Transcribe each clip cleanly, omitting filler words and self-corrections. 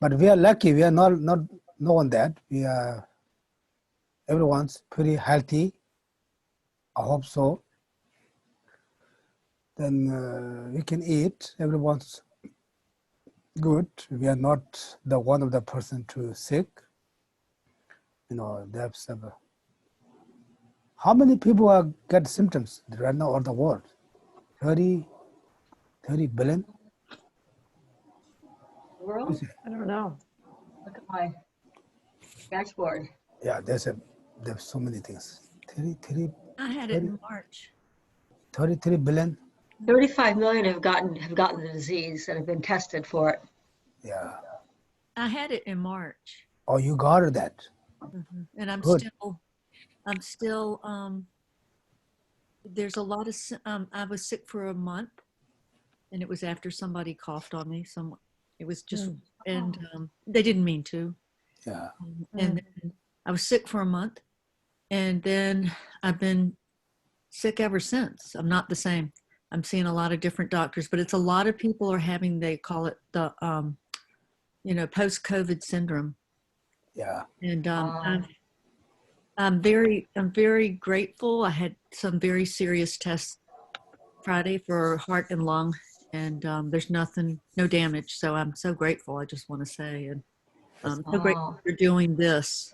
But we are lucky. We are not knowing that. We are, everyone's pretty healthy. I hope so. Then we can eat. Everyone's good. We are not the one of the person too sick. That's how many people are get symptoms right now on the world? 30 billion? World? I don't know. Look at my dashboard. Yeah, there's so many things. 30, I had it in March. 33 billion? 35 million have gotten the disease and have been tested for it. Yeah. I had it in March. Oh, you got that. Mm-hmm. And I'm Good. still, there's a lot of, I was sick for a month, and it was after somebody coughed on me. It was just, and they didn't mean to. Yeah. And then I was sick for a month, and then I've been sick ever since. I'm not the same. I'm seeing a lot of different doctors, but it's a lot of people are having, they call it the, post-COVID syndrome. Yeah. And I'm very grateful. I had some very serious tests Friday for heart and lung, and there's no damage. So I'm so grateful. I just want to say, and I'm so grateful for doing this.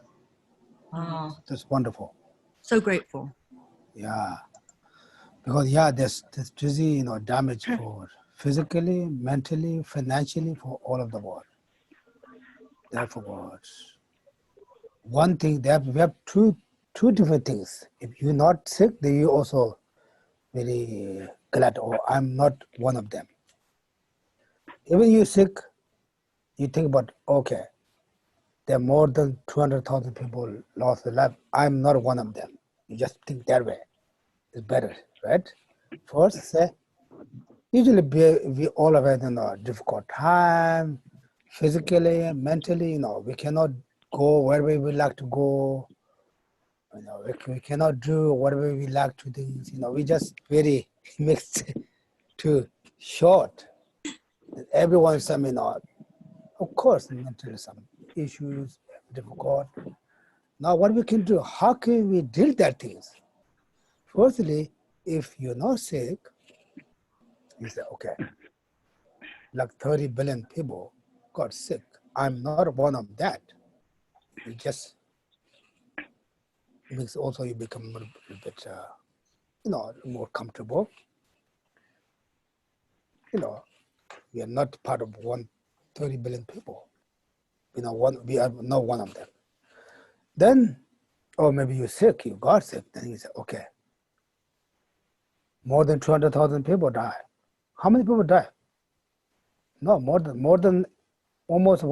That's wonderful. So grateful. Yeah. Because there's disease, damage for physically, mentally, financially for all of the world. Therefore, one thing we have two different things. If you're not sick, then you also very glad, or I'm not one of them. Even you're sick, you think about, okay, there are more than 200,000 people lost their life. I'm not one of them. You just think that way. It's better, right? First, say, usually we all have had a difficult time, physically, mentally, we cannot go wherever we like to go. We cannot do whatever we like to do. We just very mixed too short. Everyone's, of course, mentally some issues, difficult. Now what we can do, how can we deal that things? Firstly, if you're not sick, you say, okay, like 30 billion people got sick. I'm not one of that. You just makes also you become a little bit, more comfortable. We are not part of 30 billion people. We are not one of them. Then, or maybe you're sick, you got sick, then you say, okay, more than 200,000 people die. How many people die? No, more than almost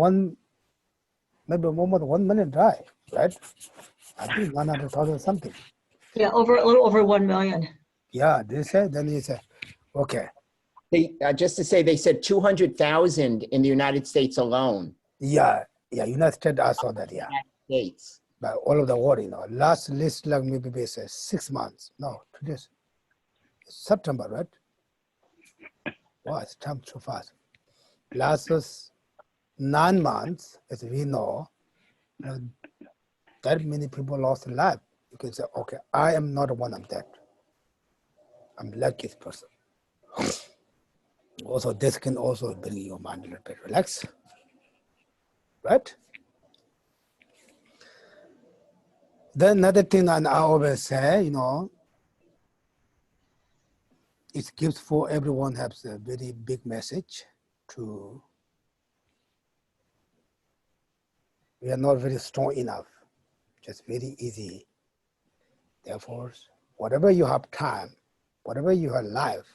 maybe almost 1 million die, right? I think 100,000 something. Yeah, a little over 1 million. Yeah, they say, then you say, okay. They just to say, they said 200,000 in the United States alone. Yeah, United States, I saw that, yeah. United States. But all of the world, last list, like maybe say 6 months. No, today's September, right? Wow, it's time so fast. Last 9 months, as we know, that many people lost their life. You can say, okay, I am not one of that. I'm the luckiest person. Also, this can also bring your mind a little bit relaxed, right? Then another thing I always say, it gives for everyone has a very big message to, we are not very strong enough, just very easy. Therefore, whatever you have time, whatever you have life,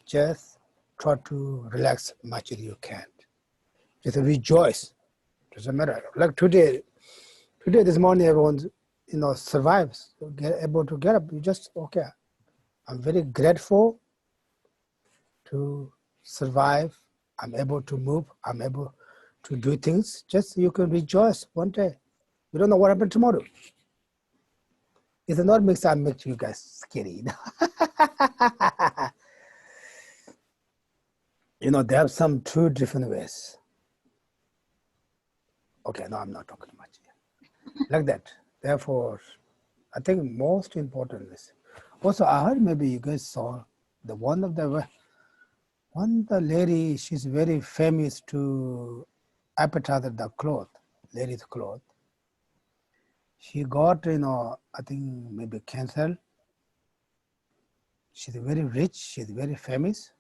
just try to relax much as you can. Just rejoice. Doesn't matter. Like today, this morning, everyone, survives, able to get up. You just, okay. I'm very grateful to survive. I'm able to move. I'm able to do things. Just you can rejoice one day. You don't know what happened tomorrow. It's not make you guys scary. There are some two different ways. Okay, no, I'm not talking much. Like that. Therefore, I think most important is also I heard maybe you guys saw the one of the lady, she's very famous to appetize the cloth, lady's cloth. She got, I think maybe cancer. She's very rich, she's very famous.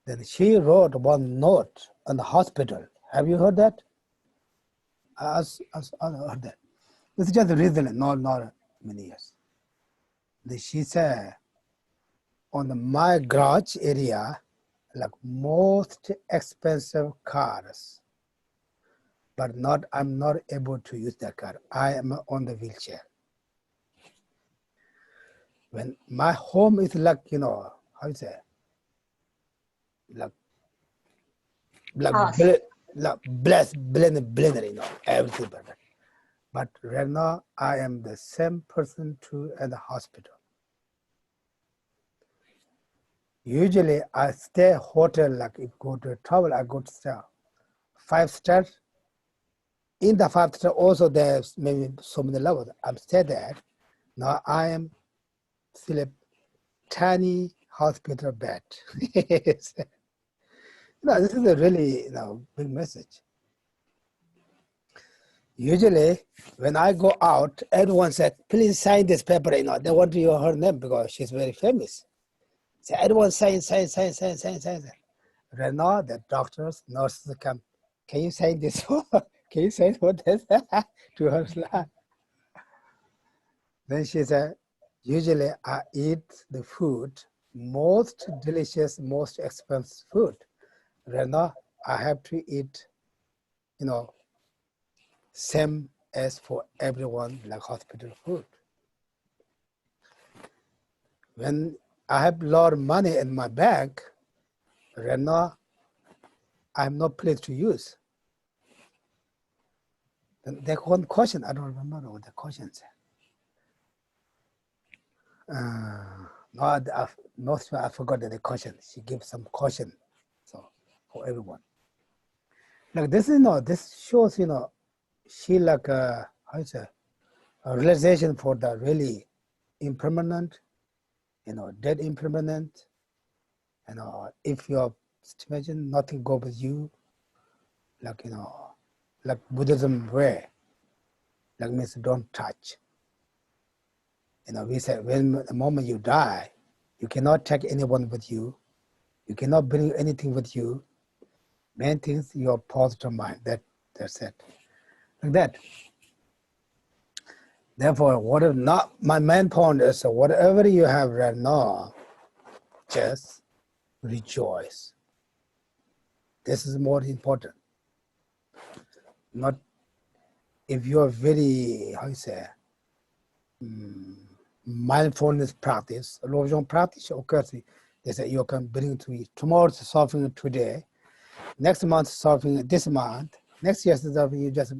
Then she wrote one note on the hospital. Have you heard that? I heard that. It's just recently, not many years. Then she said, on my garage area, like most expensive cars, but I'm not able to use that car. I am on the wheelchair. When my home is like, how you say, like blended, everything perfect. But right now, I am the same person too at the hospital. Usually, I stay hotel, like if go to travel, I go to stay 5 stars. In the 5 stars, also there's maybe so many levels. I'm stay there. Now I am sleep tiny hospital bed. This is a really big message. Usually, when I go out, everyone said, please sign this paper. They want to hear her name because she's very famous. So everyone sign. Right now, the doctors, nurses come, can you sign this? Can you sign for this? To her slide. Then she said, usually I eat the food, most delicious, most expensive food. Right now, I have to eat, same as for everyone, like hospital food. When I have a lot of money in my bank, right now, I have no place to use. Then there's one question, I don't remember what the question said. Not sure, I forgot the question. She gave some caution, so for everyone. Like this, this shows, she like how you say, a realization for the really impermanent, dead impermanent. If you're imagine nothing go with you, like like Buddhism way, like means don't touch. We say when the moment you die, you cannot take anyone with you. You cannot bring anything with you. Main things your positive mind. That's it. Like that. Therefore, my main point is whatever you have right now, just rejoice. This is more important. Not if you're very, how you say, mindfulness practice, religion practice, okay, they say you can bring to you. Tomorrow solving today, next month solving this month, next year solving you just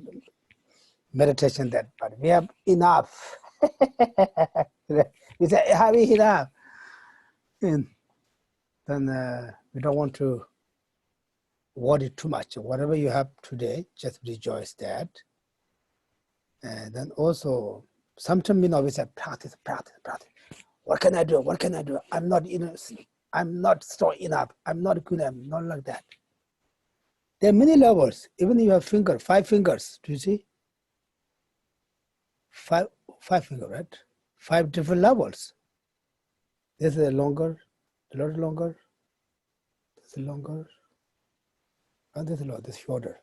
meditation that, but we have enough. We say, have enough. And then we don't want to worry too much. Whatever you have today, just rejoice that. And then also, sometimes we say practice. What can I do? I'm not I'm not strong enough. I'm not good. I'm not like that. There are many levels. Even you have 5 fingers. Do you see? 5 fingers, right? 5 different levels. This is a lot longer. This is longer. And this is shorter.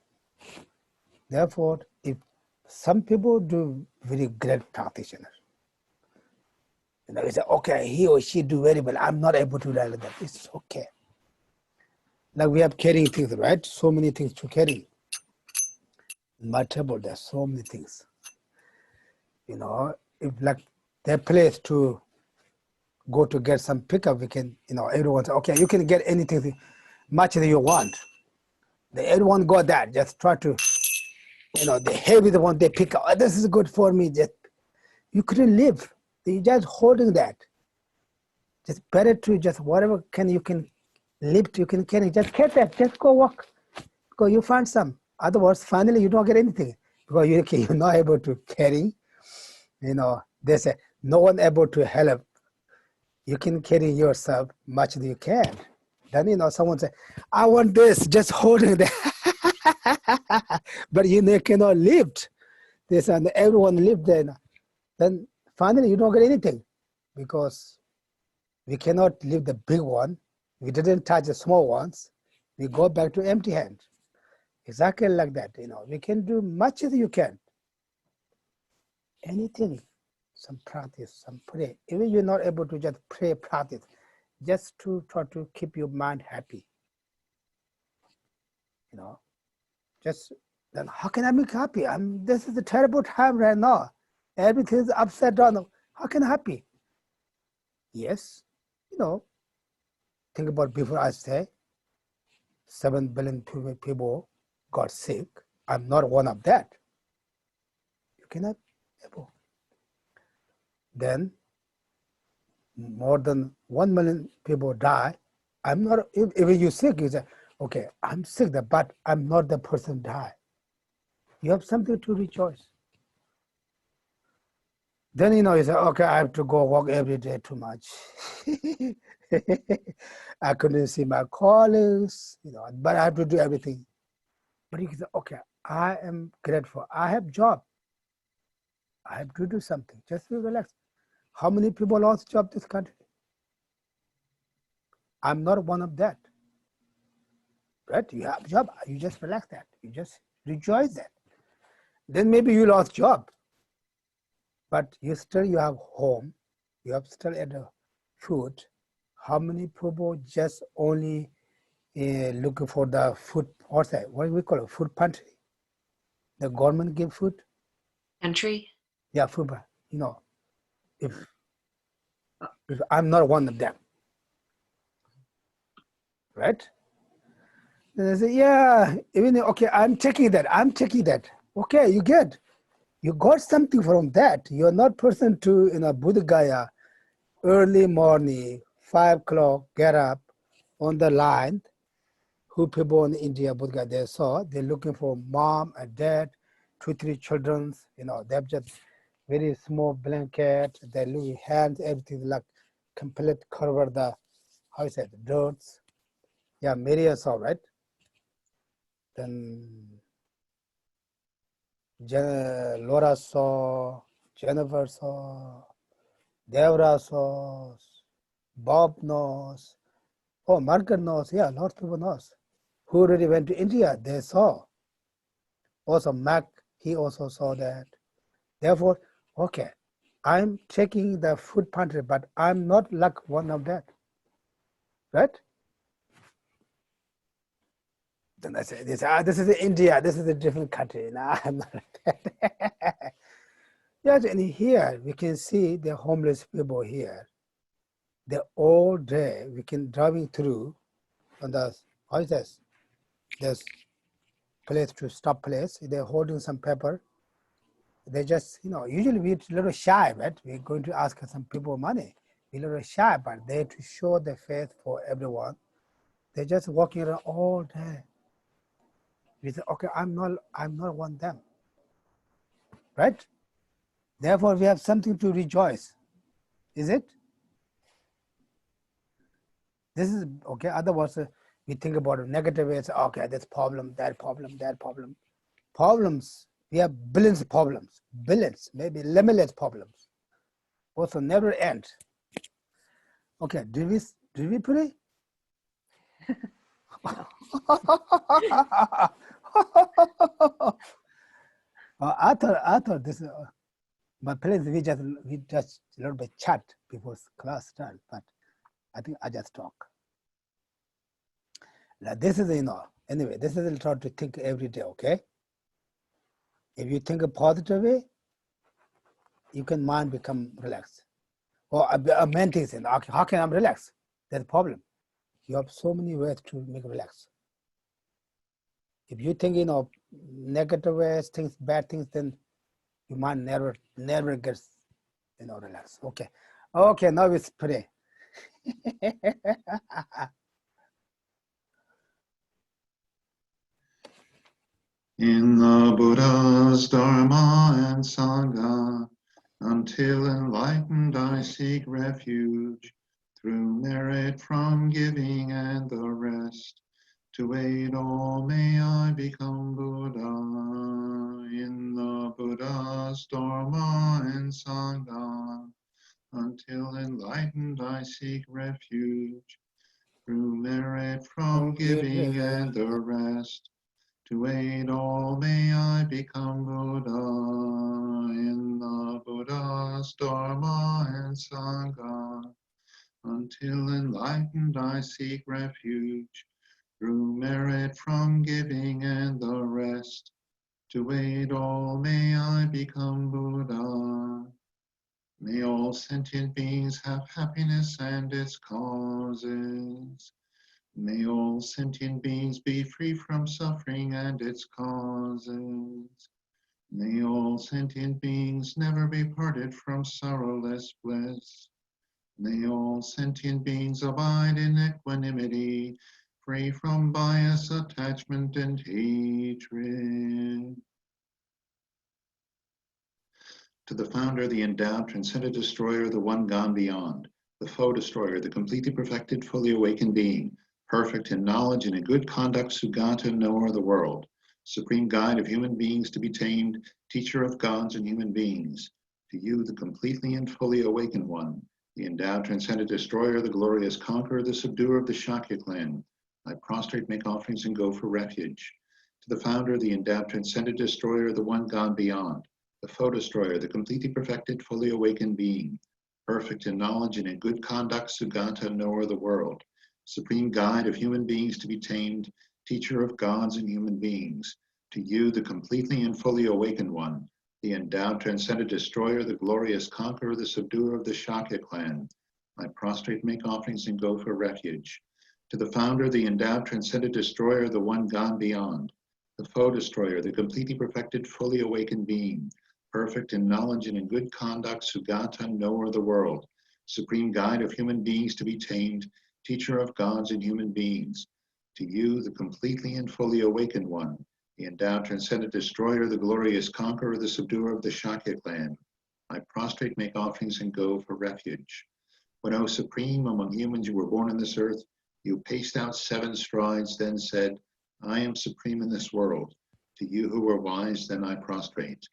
Therefore, if some people do very great practitioners, we say, okay, he or she do very well. I'm not able to do like that. It's okay. Like we have carrying things, right? So many things to carry. In my table, there's so many things. If like their place to go to get some pickup, we can, everyone say, okay, you can get anything much that you want. Everyone got that. Just try to, the heavy the one they pick up. Oh, this is good for me. You couldn't live. You just holding that. Just better to just whatever you can lift, you can carry. Just get that. Just go walk. Go, you find some. Otherwise, finally, you don't get anything because you're not able to carry. They say no one able to help. You can carry yourself much as you can. Then someone say, "I want this," just holding it, but you cannot lift this, and everyone lift there. Then finally, you don't get anything because we cannot lift the big one. We didn't touch the small ones. We go back to empty hand. Exactly like that. We can do much as you can. Anything, some practice, some pray. Even you're not able to just pray, practice, just to try to keep your mind happy. Just then how can I make happy? This is a terrible time right now. Everything is upside down. How can I happy? Yes, think about before I say 7 billion people got sick. I'm not one of that. You cannot able. Then more than 1 million people die. I'm not, if you're sick, you say, okay, I'm sick, but I'm not the person die. You have something to rejoice. Then you say, okay, I have to go walk every day too much. I couldn't see my colleagues, but I have to do everything. But you can say, okay, I am grateful. I have job. I have to do something. Just relax. How many people lost job in this country? I'm not one of that. Right? You have job. You just relax that. You just rejoice that. Then maybe you lost job, but you have home. You have still the food. How many people just only looking for the food? What's that? What do we call it? Food pantry. The government give food. Entry? Yeah, food. If I'm not one of them, right? Then they say, yeah, even okay, I'm taking that. Okay, you got something from that. You're not person to Buddha Gaya, early morning, 5 o'clock, get up on the line. Who people in India, Buddha they saw, they're looking for mom and dad, 2, 3 children. They have just very small blanket. They look hands, everything like complete cover the dirt. Yeah, Maria saw, right? Then Laura saw, Jennifer saw, Devra saw, Bob knows, Margaret knows, yeah, a lot of people knows. Who already went to India, they saw. Also Mac, he also saw that. Therefore, okay, I'm checking the food pantry, but I'm not like one of that, right? Then I say, this is India, this is a different country. No, I'm not like that. Yes, and here we can see the homeless people here. They all day we can driving through on the this place to stop place. They're holding some paper. They just usually we're a little shy, right? We're going to ask some people money. We're a little shy, but they to show the faith for everyone. They're just walking around all day. We say, okay, I'm not one of them, right? Therefore, we have something to rejoice. Is it? This is okay. Otherwise, we think about it negative ways. Okay, this problem, that problem, that problem. Problems. We have billions of problems. Billions, maybe limitless problems. Also, never end. Okay, did we pray? I thought this. My parents, we just a little bit chat before class start, but I think I just talk. Now this is anyway. This is try to think every day. Okay. If you think a positive way, you can mind become relaxed. Or a main thing is, how can I relax? That's the problem. You have so many ways to make relax. If you think negative ways, things, bad things, then your mind never gets relaxed. Okay. Okay, now it's pray. in the Buddha's Dharma and Sangha. Until enlightened I seek refuge, through merit from giving and the rest. To aid all may I become Buddha, in the Buddha's Dharma and Sangha. Until enlightened I seek refuge, through merit from giving and the rest. To aid all may I become Buddha, in the Buddha's Dharma and Sangha. Until enlightened I seek refuge, through merit from giving and the rest. To aid all may I become Buddha. May all sentient beings have happiness and its causes. May all sentient beings be free from suffering and its causes. May all sentient beings never be parted from sorrowless bliss. May all sentient beings abide in equanimity, free from bias, attachment, and hatred. To the founder, the endowed, transcendent destroyer, the one gone beyond, the foe destroyer, the completely perfected, fully awakened being, perfect in knowledge and in good conduct, Sugata, knower of the world, supreme guide of human beings to be tamed, teacher of gods and human beings. To you, the completely and fully awakened one, the endowed, transcendent destroyer, the glorious conqueror, the subduer of the Shakya clan, I prostrate, make offerings, and go for refuge. To the founder, the endowed, transcendent destroyer, the one gone beyond, the foe destroyer, the completely perfected, fully awakened being, perfect in knowledge and in good conduct, Sugata, knower of the world, supreme guide of human beings to be tamed, teacher of gods and human beings. To you, the completely and fully awakened one, the endowed, transcendent destroyer, the glorious conqueror, the subduer of the Shakya clan, I prostrate, make offerings, and go for refuge. To the founder, the endowed, transcendent destroyer, the one gone beyond, the foe destroyer, the completely perfected, fully awakened being, perfect in knowledge and in good conduct, Sugata, knower of the world, supreme guide of human beings to be tamed, teacher of gods and human beings. To you, the completely and fully awakened one, the endowed, transcendent destroyer, the glorious conqueror, the subduer of the Shakya clan, I prostrate, make offerings, and go for refuge. When, O supreme, among humans you were born on this earth, you paced out 7 strides, then said, I am supreme in this world. To you who are wise, then I prostrate.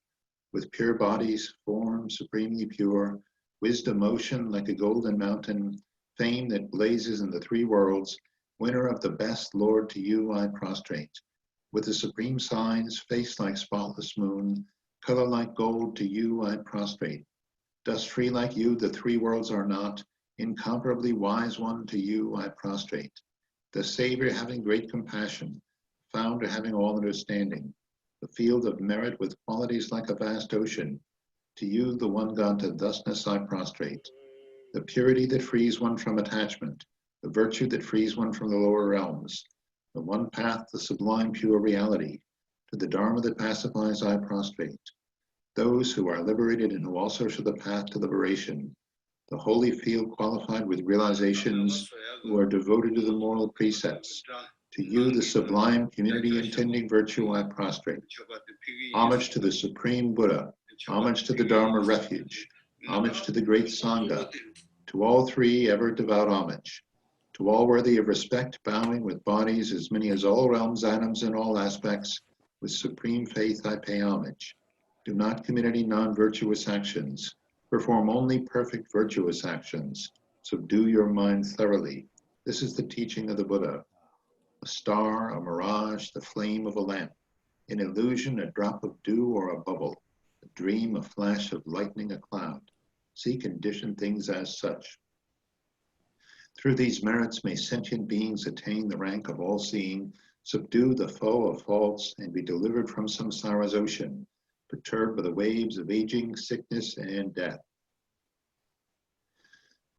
With pure bodies, form supremely pure, wisdom motion like a golden mountain, fame that blazes in the 3 worlds, winner of the best, Lord, to you I prostrate. With the supreme signs, face like spotless moon, color like gold, to you I prostrate. Dust free like you, the 3 worlds are not, incomparably wise one, to you I prostrate. The Savior having great compassion, founder having all understanding, the field of merit with qualities like a vast ocean, to you, the one God to thusness I prostrate. The purity that frees one from attachment, the virtue that frees one from the lower realms, the one path, the sublime pure reality, to the Dharma that pacifies I prostrate. Those who are liberated and who also show the path to liberation, the holy field qualified with realizations who are devoted to the moral precepts. To you, the sublime community intending virtue, I prostrate. Homage to the Supreme Buddha, homage to the Dharma refuge, homage to the great Sangha, to all 3 ever devout homage. To all worthy of respect, bowing with bodies as many as all realms, atoms, and all aspects, with supreme faith I pay homage. Do not commit any non-virtuous actions. Perform only perfect virtuous actions. Subdue your mind thoroughly. This is the teaching of the Buddha. A star, a mirage, the flame of a lamp, an illusion, a drop of dew or a bubble, a dream, a flash of lightning, a cloud. See conditioned things as such. Through these merits may sentient beings attain the rank of all-seeing, subdue the foe of faults, and be delivered from samsara's ocean, perturbed by the waves of aging, sickness, and death.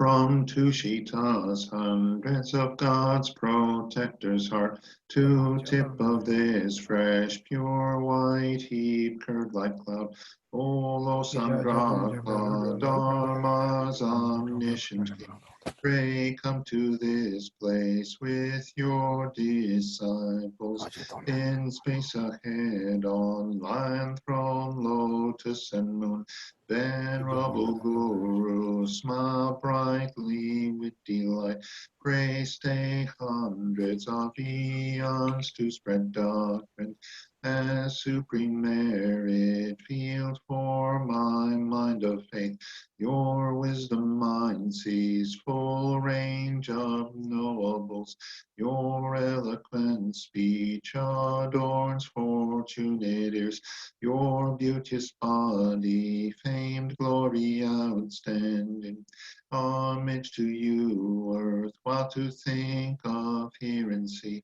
From Tushita's hundreds of God's protector's heart to tip of this fresh, pure white heap curved like cloud. Olo Sandraka, Dharma's omniscient King. Pray come to this place with your disciples in space ahead on land, throne, lotus and moon. Venerable Guru, smile brightly with delight. Pray stay hundreds of eons to spread doctrine as supreme merit field for my mind of faith. Your wisdom mind sees full range of knowables. Your eloquent speech adorns fortunate ears. Your beauteous body, famed glory outstanding. Homage to you, earth, while to think of, hear and see.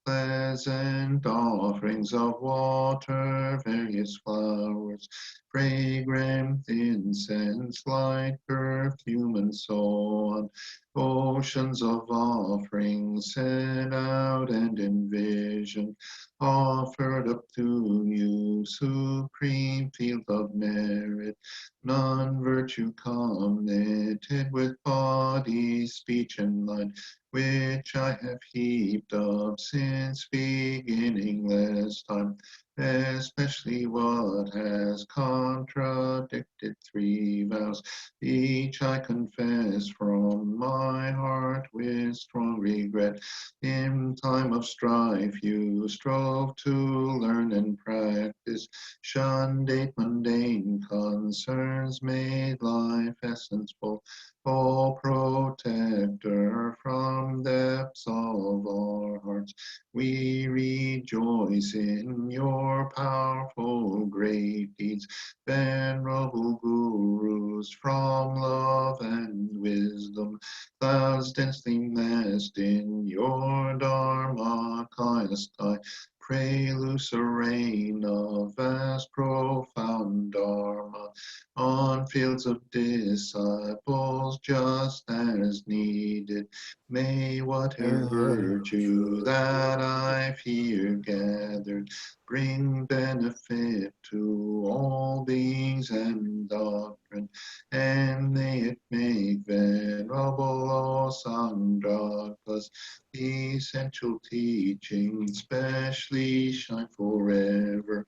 Pleasant offerings of water, various flowers, fragrant incense, light perfume, and so on. Oceans of offerings set out and envisioned, offered up to you, supreme field of merit. None virtue committed with body, speech, and mind, which I have heaped up since beginningless time, especially what has contradicted 3 vows. Each I confess from my heart with strong regret. In time of strife you strove to learn and practice, shunned 8 mundane concerns, made life essence full. O protector from depths of our hearts, we rejoice in your powerful great deeds. Venerable gurus from love and wisdom, clouds densely massed in your Dharma sky. Pray loose a rain of vast, profound Dharma on fields of disciples just as needed. May whatever virtue that I've here gathered bring benefit to all beings and doctrine, and may it make Venerable Sandraka's essential teaching specially shine forever.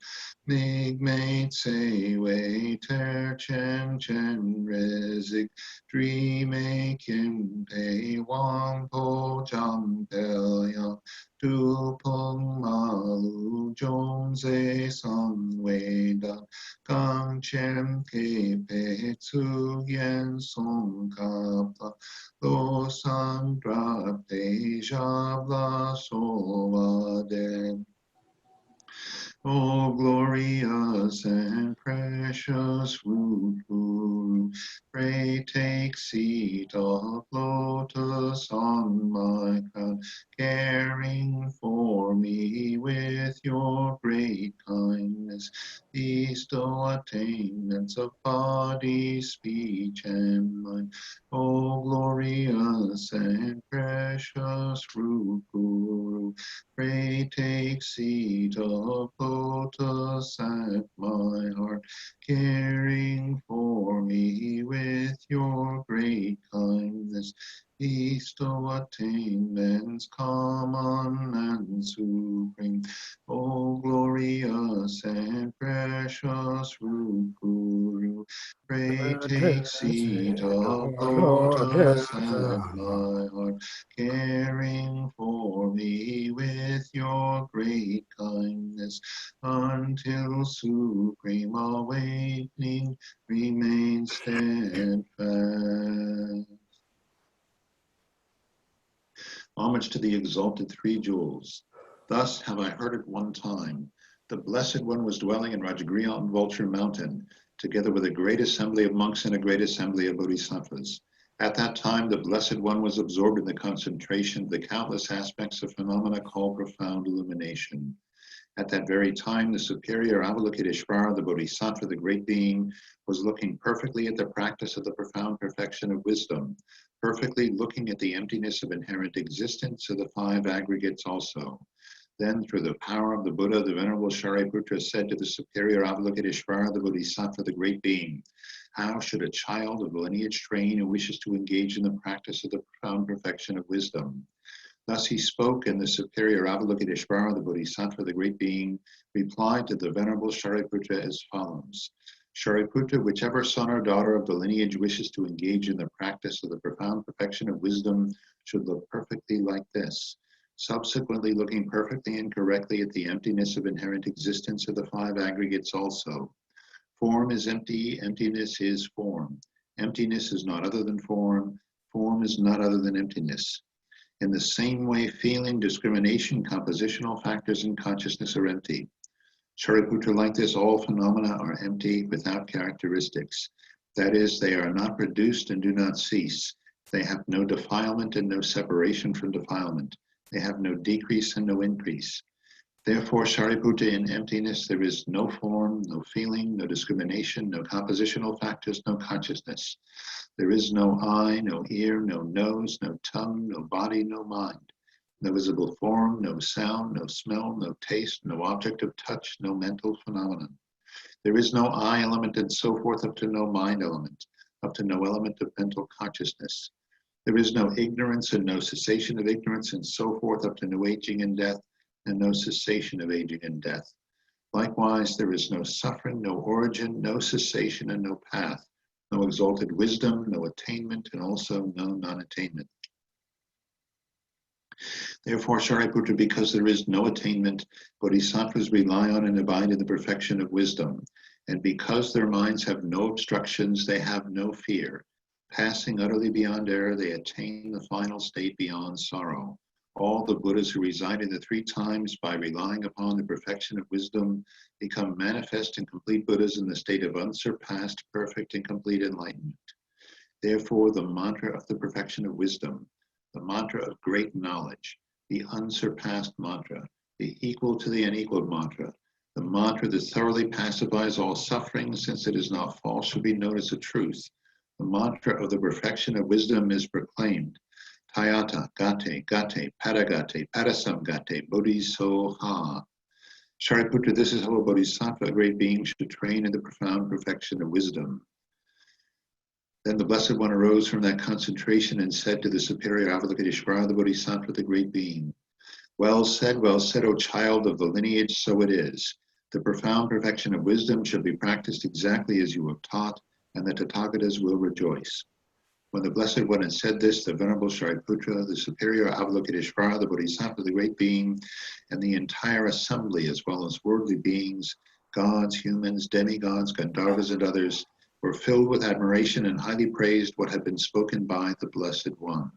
Mig say way ter chen resig, dream kim pei wang po jam pel yang, tu pung malu jong ze song wei da, gang chen ke pe tsu yen song kapla, lo sang dra pe jabla so va de. O glorious and precious root Guru, pray take seat of lotus on my crown, caring for me with your great kindness. Bestow attainments of body, speech, and mind. O glorious and precious root Guru, pray take seat of lotus at my heart, caring for me with your great kindness. Bestow attainments common and supreme. O glorious and precious root Guru, pray take seat of lotus at my heart, caring for me with your great kindness, until supreme awakening remain steadfast. Homage to the exalted 3 jewels. Thus have I heard at one time, the Blessed One was dwelling in Rajagriha on Vulture Mountain, together with a great assembly of monks and a great assembly of bodhisattvas. At that time, the Blessed One was absorbed in the concentration of the countless aspects of phenomena called profound illumination. At that very time, the superior Avalokiteshvara, the Bodhisattva, the great being, was looking perfectly at the practice of the profound perfection of wisdom, perfectly looking at the emptiness of inherent existence of the five aggregates also. Then, through the power of the Buddha, the Venerable Shariputra said to the superior Avalokiteshvara, the Bodhisattva, the Great Being, how should a child of the lineage train who wishes to engage in the practice of the profound perfection of wisdom? Thus he spoke, and the superior Avalokiteshvara, the Bodhisattva, the Great Being, replied to the Venerable Shariputra as follows. Shariputra, whichever son or daughter of the lineage wishes to engage in the practice of the profound perfection of wisdom should look perfectly like this. Subsequently, looking perfectly and correctly at the emptiness of inherent existence of the five aggregates also. Form is empty, emptiness is form. Emptiness is not other than form. Form is not other than emptiness. In the same way, feeling, discrimination, compositional factors in consciousness are empty. Shariputra, like this, all phenomena are empty, without characteristics. That is, they are not produced and do not cease. They have no defilement and no separation from defilement. They have no decrease and no increase. Therefore, Shariputra, in emptiness, there is no form, no feeling, no discrimination, no compositional factors, no consciousness. There is no eye, no ear, no nose, no tongue, no body, no mind. No visible form, no sound, no smell, no taste, no object of touch, no mental phenomenon. There is no I element and so forth up to no mind element, up to no element of mental consciousness. There is no ignorance and no cessation of ignorance and so forth up to no aging and death and no cessation of aging and death. Likewise, there is no suffering, no origin, no cessation and no path, no exalted wisdom, no attainment, and also no non-attainment. Therefore, Shariputra, because there is no attainment, bodhisattvas rely on and abide in the perfection of wisdom. And because their minds have no obstructions, they have no fear. Passing utterly beyond error, they attain the final state beyond sorrow. All the Buddhas who reside in the three times by relying upon the perfection of wisdom become manifest and complete Buddhas in the state of unsurpassed, perfect, and complete enlightenment. Therefore, the mantra of the perfection of wisdom, the mantra of great knowledge, the unsurpassed mantra, the equal to the unequaled mantra, the mantra that thoroughly pacifies all suffering since it is not false, should be known as a truth. The mantra of the perfection of wisdom is proclaimed. Tayata, Gate, Gate, Paragate, Parasamgate, Bodhisoha. Shariputra, this is how a bodhisattva, a great being, should train in the profound perfection of wisdom. Then the Blessed One arose from that concentration and said to the superior Avalokiteshvara, the Bodhisattva, the great being, well said, O child of the lineage, so it is. The profound perfection of wisdom should be practiced exactly as you have taught, and the Tathagatas will rejoice. When the Blessed One had said this, the Venerable Shariputra, the superior Avalokiteshvara, the Bodhisattva, the great being, and the entire assembly, as well as worldly beings, gods, humans, demigods, Gandharvas, and others, were filled with admiration and highly praised what had been spoken by the Blessed One.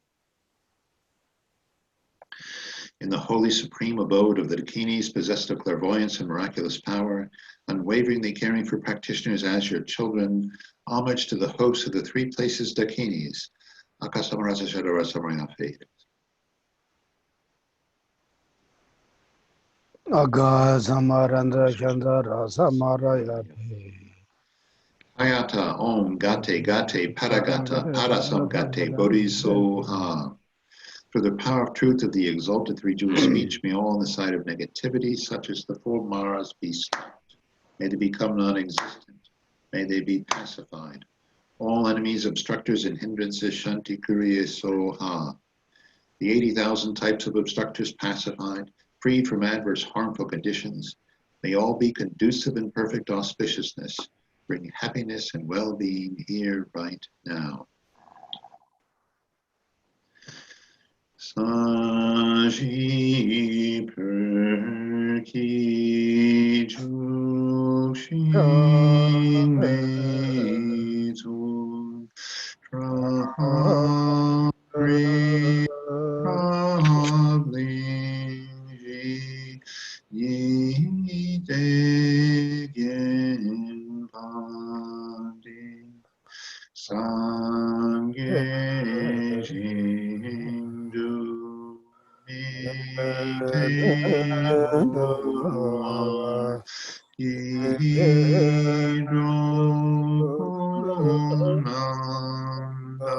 In the holy supreme abode of the Dakinis, possessed of clairvoyance and miraculous power, unwaveringly caring for practitioners as your children, homage to the hosts of the three places Dakinis, Akasamarasa Shadara Samarayafet. Aga Samarandra Chandra Samaraya. Hayata Om Gate Gate Paragata Parasam Gate Bodhisoha. For the power of truth of the exalted three jewel speech, may all on the side of negativity, such as the four Maras, be stopped. May they become non-existent. May they be pacified. All enemies, obstructors, and hindrances, Shanti Kuriye Soha. The 80,000 types of obstructors pacified, freed from adverse harmful conditions. May all be conducive and perfect auspiciousness. Bring happiness and well-being here right now. Saji perki jukshin meizu prahri prablingi yidegyen pandi sangye jindu Nideva Hiro Nanda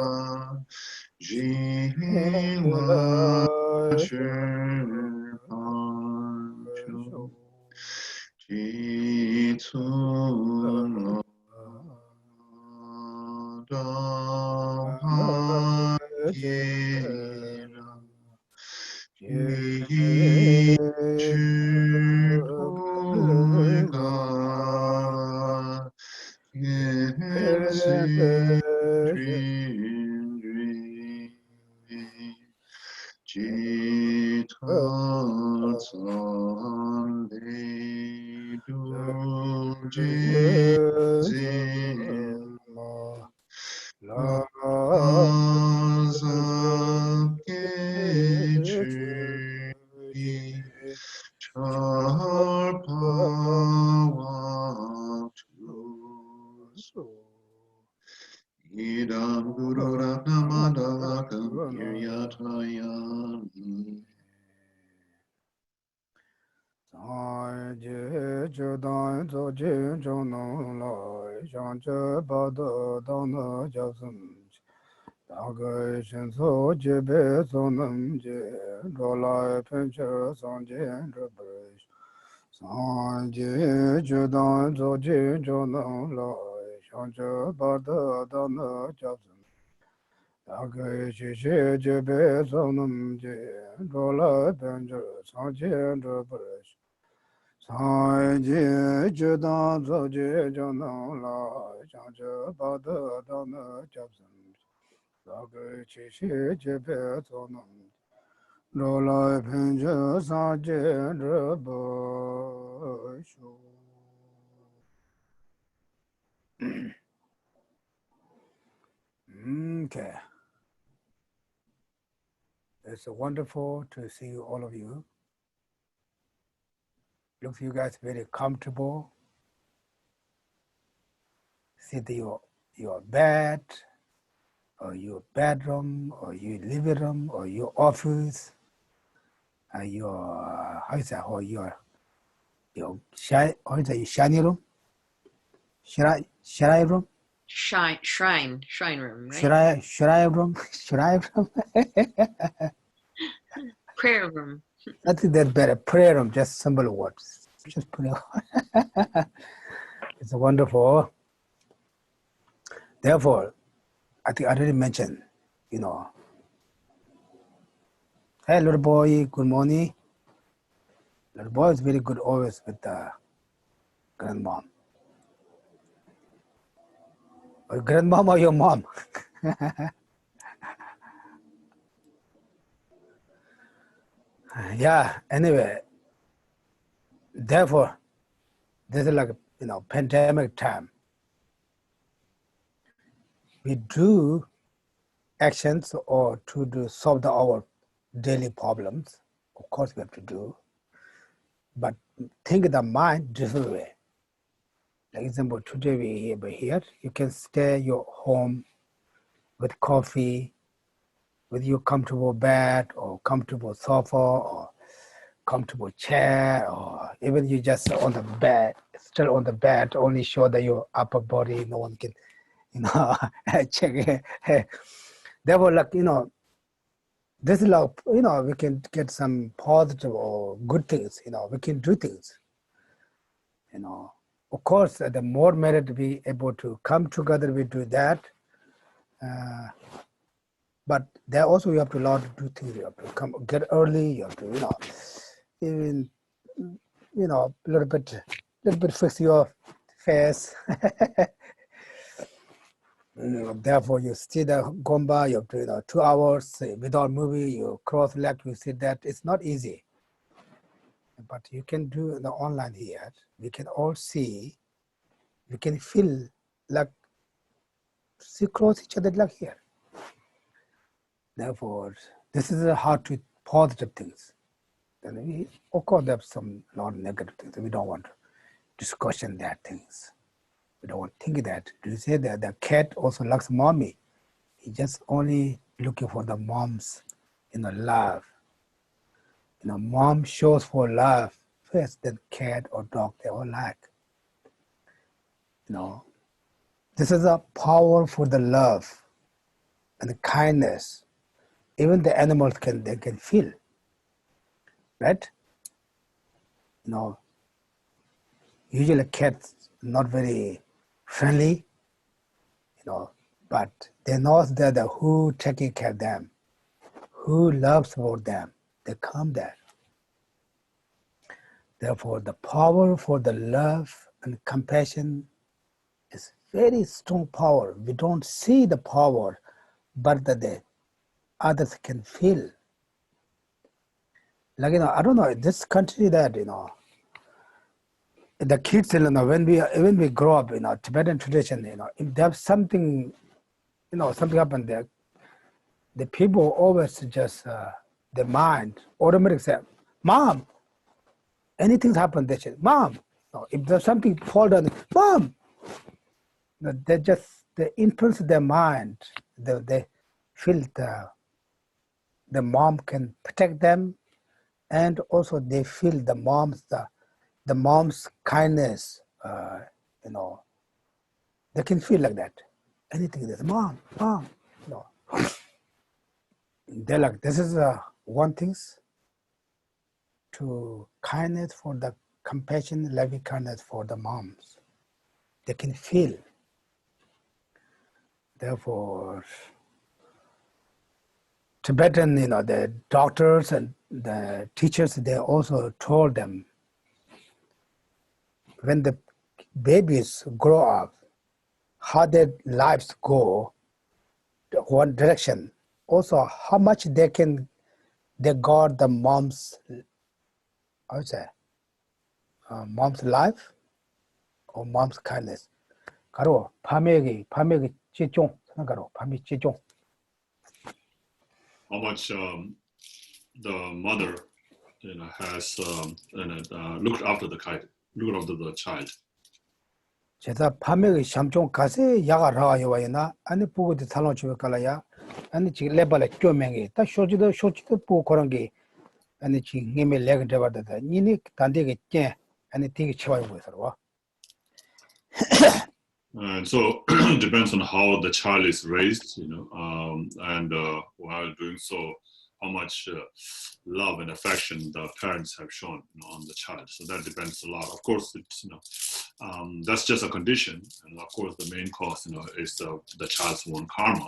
Jima Sherpancho Jitsun Lodam Hakira Yichitoiga Yesidrindri Jitatsan Dujizin Azakechiri Charpavatus Idam Guru Ratnamadalakam Kiryatayami Okay. It's wonderful to see all of you. Looks you guys very comfortable. Sit in your bed, or your bedroom, or your living room, or your office, your how is that? Or your shiny room, shrine room, Shrine room, right? shrine room. Prayer room. I think that's better. Prayer room, just simple words. Just put it. It's wonderful. Therefore, I think I already mentioned, hey, little boy, good morning. Little boy is very good always with the grandmom. Or grandmom or your mom. Yeah, anyway, therefore, this is like, pandemic time. We do actions or to solve our daily problems. Of course, we have to do, but think the mind different way. For example, today we're here. You can stay at your home with coffee, with your comfortable bed or comfortable sofa or comfortable chair, or even you just on the bed, still on the bed, only show that your upper body, no one can, check it. Therefore, this is like, we can get some positive or good things, we can do things, Of course, the more merit we able to come together, we do that. But there also you have to learn to do things. You have to get early. You have to, even, a little bit fix your face. Therefore, you see the gomba. You have to, 2 hours without moving. You cross leg. You see that it's not easy. But you can do the online here. We can all see. We can feel like see close each other like here. Therefore, this is how to positive things. And we, of course, there's some lot of negative things. We don't want to discussion that things. We don't want to think that. Do you say that the cat also likes mommy? He just only looking for the mom's, love. Mom shows for love first, then cat or dog, they all like. This is a power for the love and the kindness even the animals they can feel, right? You know, usually cats not very friendly, you know, but they know that who taking care of them, who loves for them, they come there. Therefore, the power for the love and compassion is very strong power. We don't see the power, but the others can feel. Like, you know, I don't know, this country that, you know, the kids, you know, when we grow up, you know, Tibetan tradition, you know, if there's something, you know, something happened there, the people always just, the mind automatically say, Mom, anything's happened, they say, Mom. No, if there's something fall down, Mom. No, they influence their mind. They feel the mom can protect them, and also they feel the mom's kindness. You know, they can feel like that. Anything that's Mom. No, they're like, this is one thing to kindness for the compassion, loving kindness for the moms. They can feel. Therefore, Tibetan, you know, the doctors and the teachers, they also told them when the babies grow up, how their lives go, one direction. Also, how much they guard the mom's, I would say, mom's life or mom's kindness. 가로 밤에기 찌종 가로 밤이 찌종. How much the mother, you know, has looked after the child. 제가 밤에 샴종 가세 야가 요와이나 아니 보고도 살롱 주에 갈아야 아니 지금 레벨에 쪼명이 다 쇼지도 보고 그런 게 아니 지금 님의 레그 잡아다 니니 단대게 깨 아니 되게 치와요 보여서. And so it depends on how the child is raised, you know, and while doing so, how much love and affection the parents have shown, you know, on the child. So that depends a lot. Of course, it's, you know, that's just a condition, and of course, the main cause, you know, is the child's own karma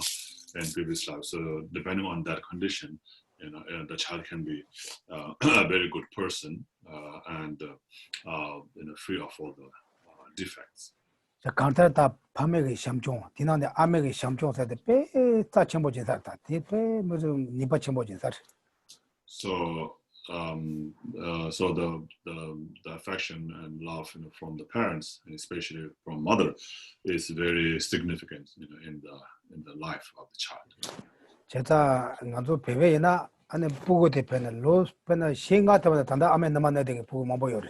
and previous life. So depending on that condition, you know, the child can be a very good person and you know, free of all the defects. 자 간단하다 밤에 샴종 디나데 아메게 샴종 사데 빼다 첨보 진사다 디페 무슨 니바 첨보 진사. So so the affection and love, you know, from the parents, and especially from mother, is very significant, you know, in the life of the child. 제가 나도 배배이나 안에 보고 대표는 로스페나 시행가 때마다 단다 아메 남아내야 되게 보고 뭐 보여요.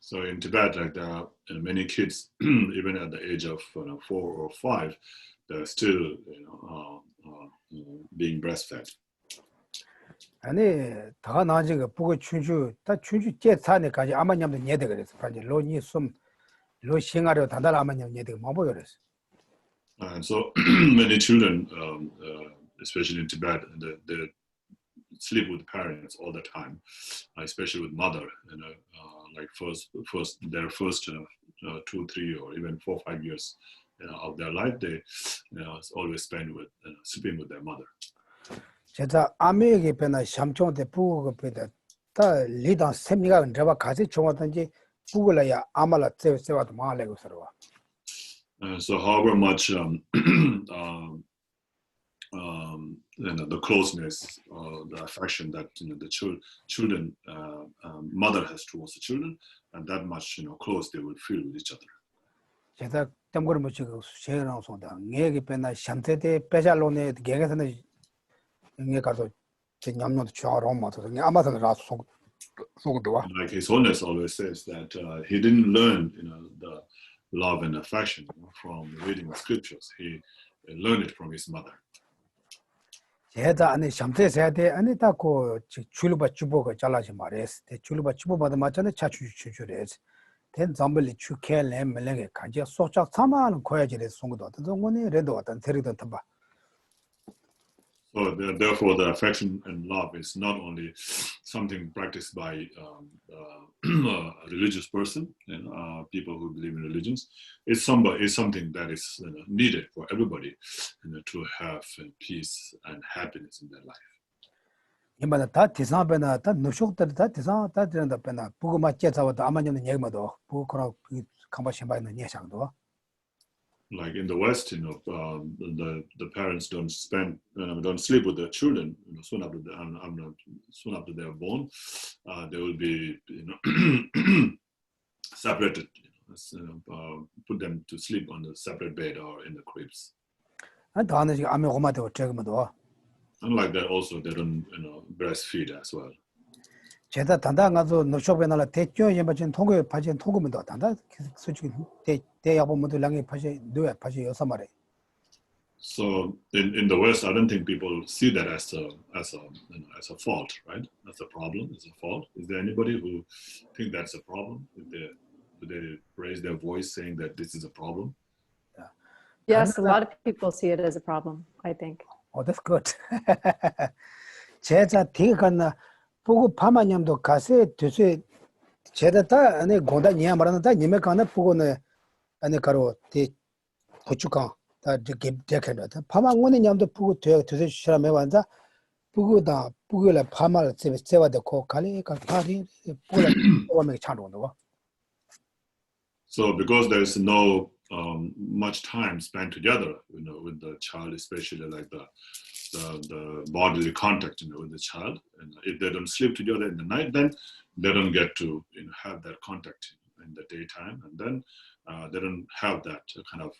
So in Tibet, like there are many kids, even at the age of 4 or 5, they're still, you know, being breastfed. 아니 다 나지 그 보고 춘주 제 산에까지 아마냠도 녀대 그래서 반지 로니 로 시행하려 단달 아마냠 녀대 뭐 보여요. And so many children, especially in Tibet, they sleep with parents all the time, especially with mother. You know, like their first 2, 3, or even 4, 5 years, you know, of their life, they, you know, always spend with, you know, sleeping with their mother. 제가 아메게 배나 샴종대 부고 배다 다 리다 세미가 언제와 같이 종하든지 부고라야 아말라 세와도 마을래고 서로. So however much you know, the closeness, the affection that, you know, the children mother has towards the children, and that much, you know, close they will feel with each other. 제가 땀거리 뭐 지금 세랑 소다 내게 배나 샴테데 빼잘로네 개게서는 내 가서 제 냠노도 좋아로 맞아서 아마도 라서 속도 와. Like His Holiness always says that he didn't learn, you know, the love and affection, you know, from reading the scriptures. He learned it from his mother. 제가 안에 샴테서 해야 돼. 안에 딱고 줄바 주보가 잘라지 말했어. 대 줄바 주보마다 맞잖아. 차추추추래서. 된 잠벌리 추켈레 멜레게 간지 소짝 참아는 거야지래 송도 어떤 동원이 렌도 어떤 데리던 탐바. So therefore, the affection and love is not only something practiced by a religious person and people who believe in religions. It's something that is needed for everybody to have peace and happiness in their life. 이마다 다 대상배나 다 누속들 다 대상 다 되는다 배나 부고마 제자와도 아마녀는 얘기마도 부고라 강바 신바는 예상도. Like in the West, the parents don't sleep with their children. Soon after they are born, they will be separated. Put them to sleep on the separate bed or in the cribs. And unlike that, also they don't breastfeed as well. 제가 단단 가서 노쇼베나라 대교 예마진 통고 파진 통고면도 단단 솔직히 대야보면도 랑이 파지 뇌 파지 여섯 마리. So in the West, I don't think people see that as a fault, right? That's a problem. It's a fault. Is there anybody who think that's a problem? Do they raise their voice saying that this is a problem? Yes, a lot of people see it as a problem, I think. Oh, that's good. 제가 대가나 보고 파마냠도 가세 되세 제다다 안에 고다 니야 말하는다 님에 가나 보고는 안에 가로 대 고추강 다 이렇게 대खे다 파마원의 냠도 보고 되세 시람에 완자 보고다 보고라 파마를 세와도 고 갈이 가리 보라 오메 차로도. So because there's no much time spent together, with the child, especially like the bodily contact, with the child, and if they don't sleep together in the night, then they don't get to have that contact in the daytime, and then they don't have that kind of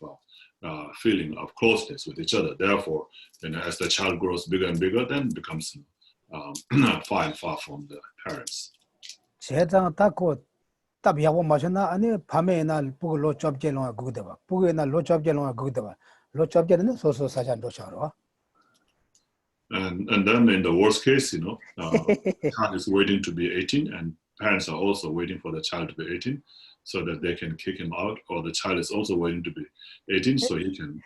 feeling of closeness with each other. Therefore, as the child grows bigger and bigger, then becomes far and far from the parents. 답이하고 마셨나 아니 밤에 날 보고 로잡jel롱아 그거다 봐. 보고 날 로잡jel롱아 그거다 봐. 로잡jel은 소소 사잔 로차로. And then in the worst case, child is waiting to be 18, and parents are also waiting for the child to be 18 so that they can kick him out, or the child is also waiting to be 18 so he can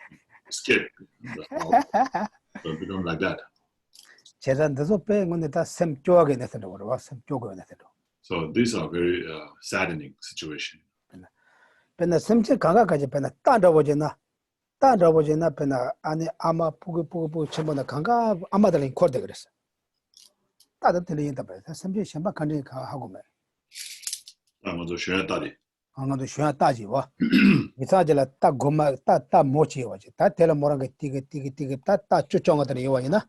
escape the house. So it becomes like that. 재산도 빼는 건데 다 샘쪽하게 내서도 그러와 샘쪽하게 내서도. So these are very saddening situation. 근데 샘체 강가까지 배나 따라보지나 배나 안에 아마 보고 전부나 강가 아마들이 코르데 그랬어. 따뜻들이 있다 봐. 샘체 셴바 간지 하고 말. 아마도 쉬어야 따리. 아마도 쉬어야 따지 와. 이사절라 딱 고마 따 모치 와지. 다 tel라 모란 게 띠게 따 쭈쫑어들이 요와이나.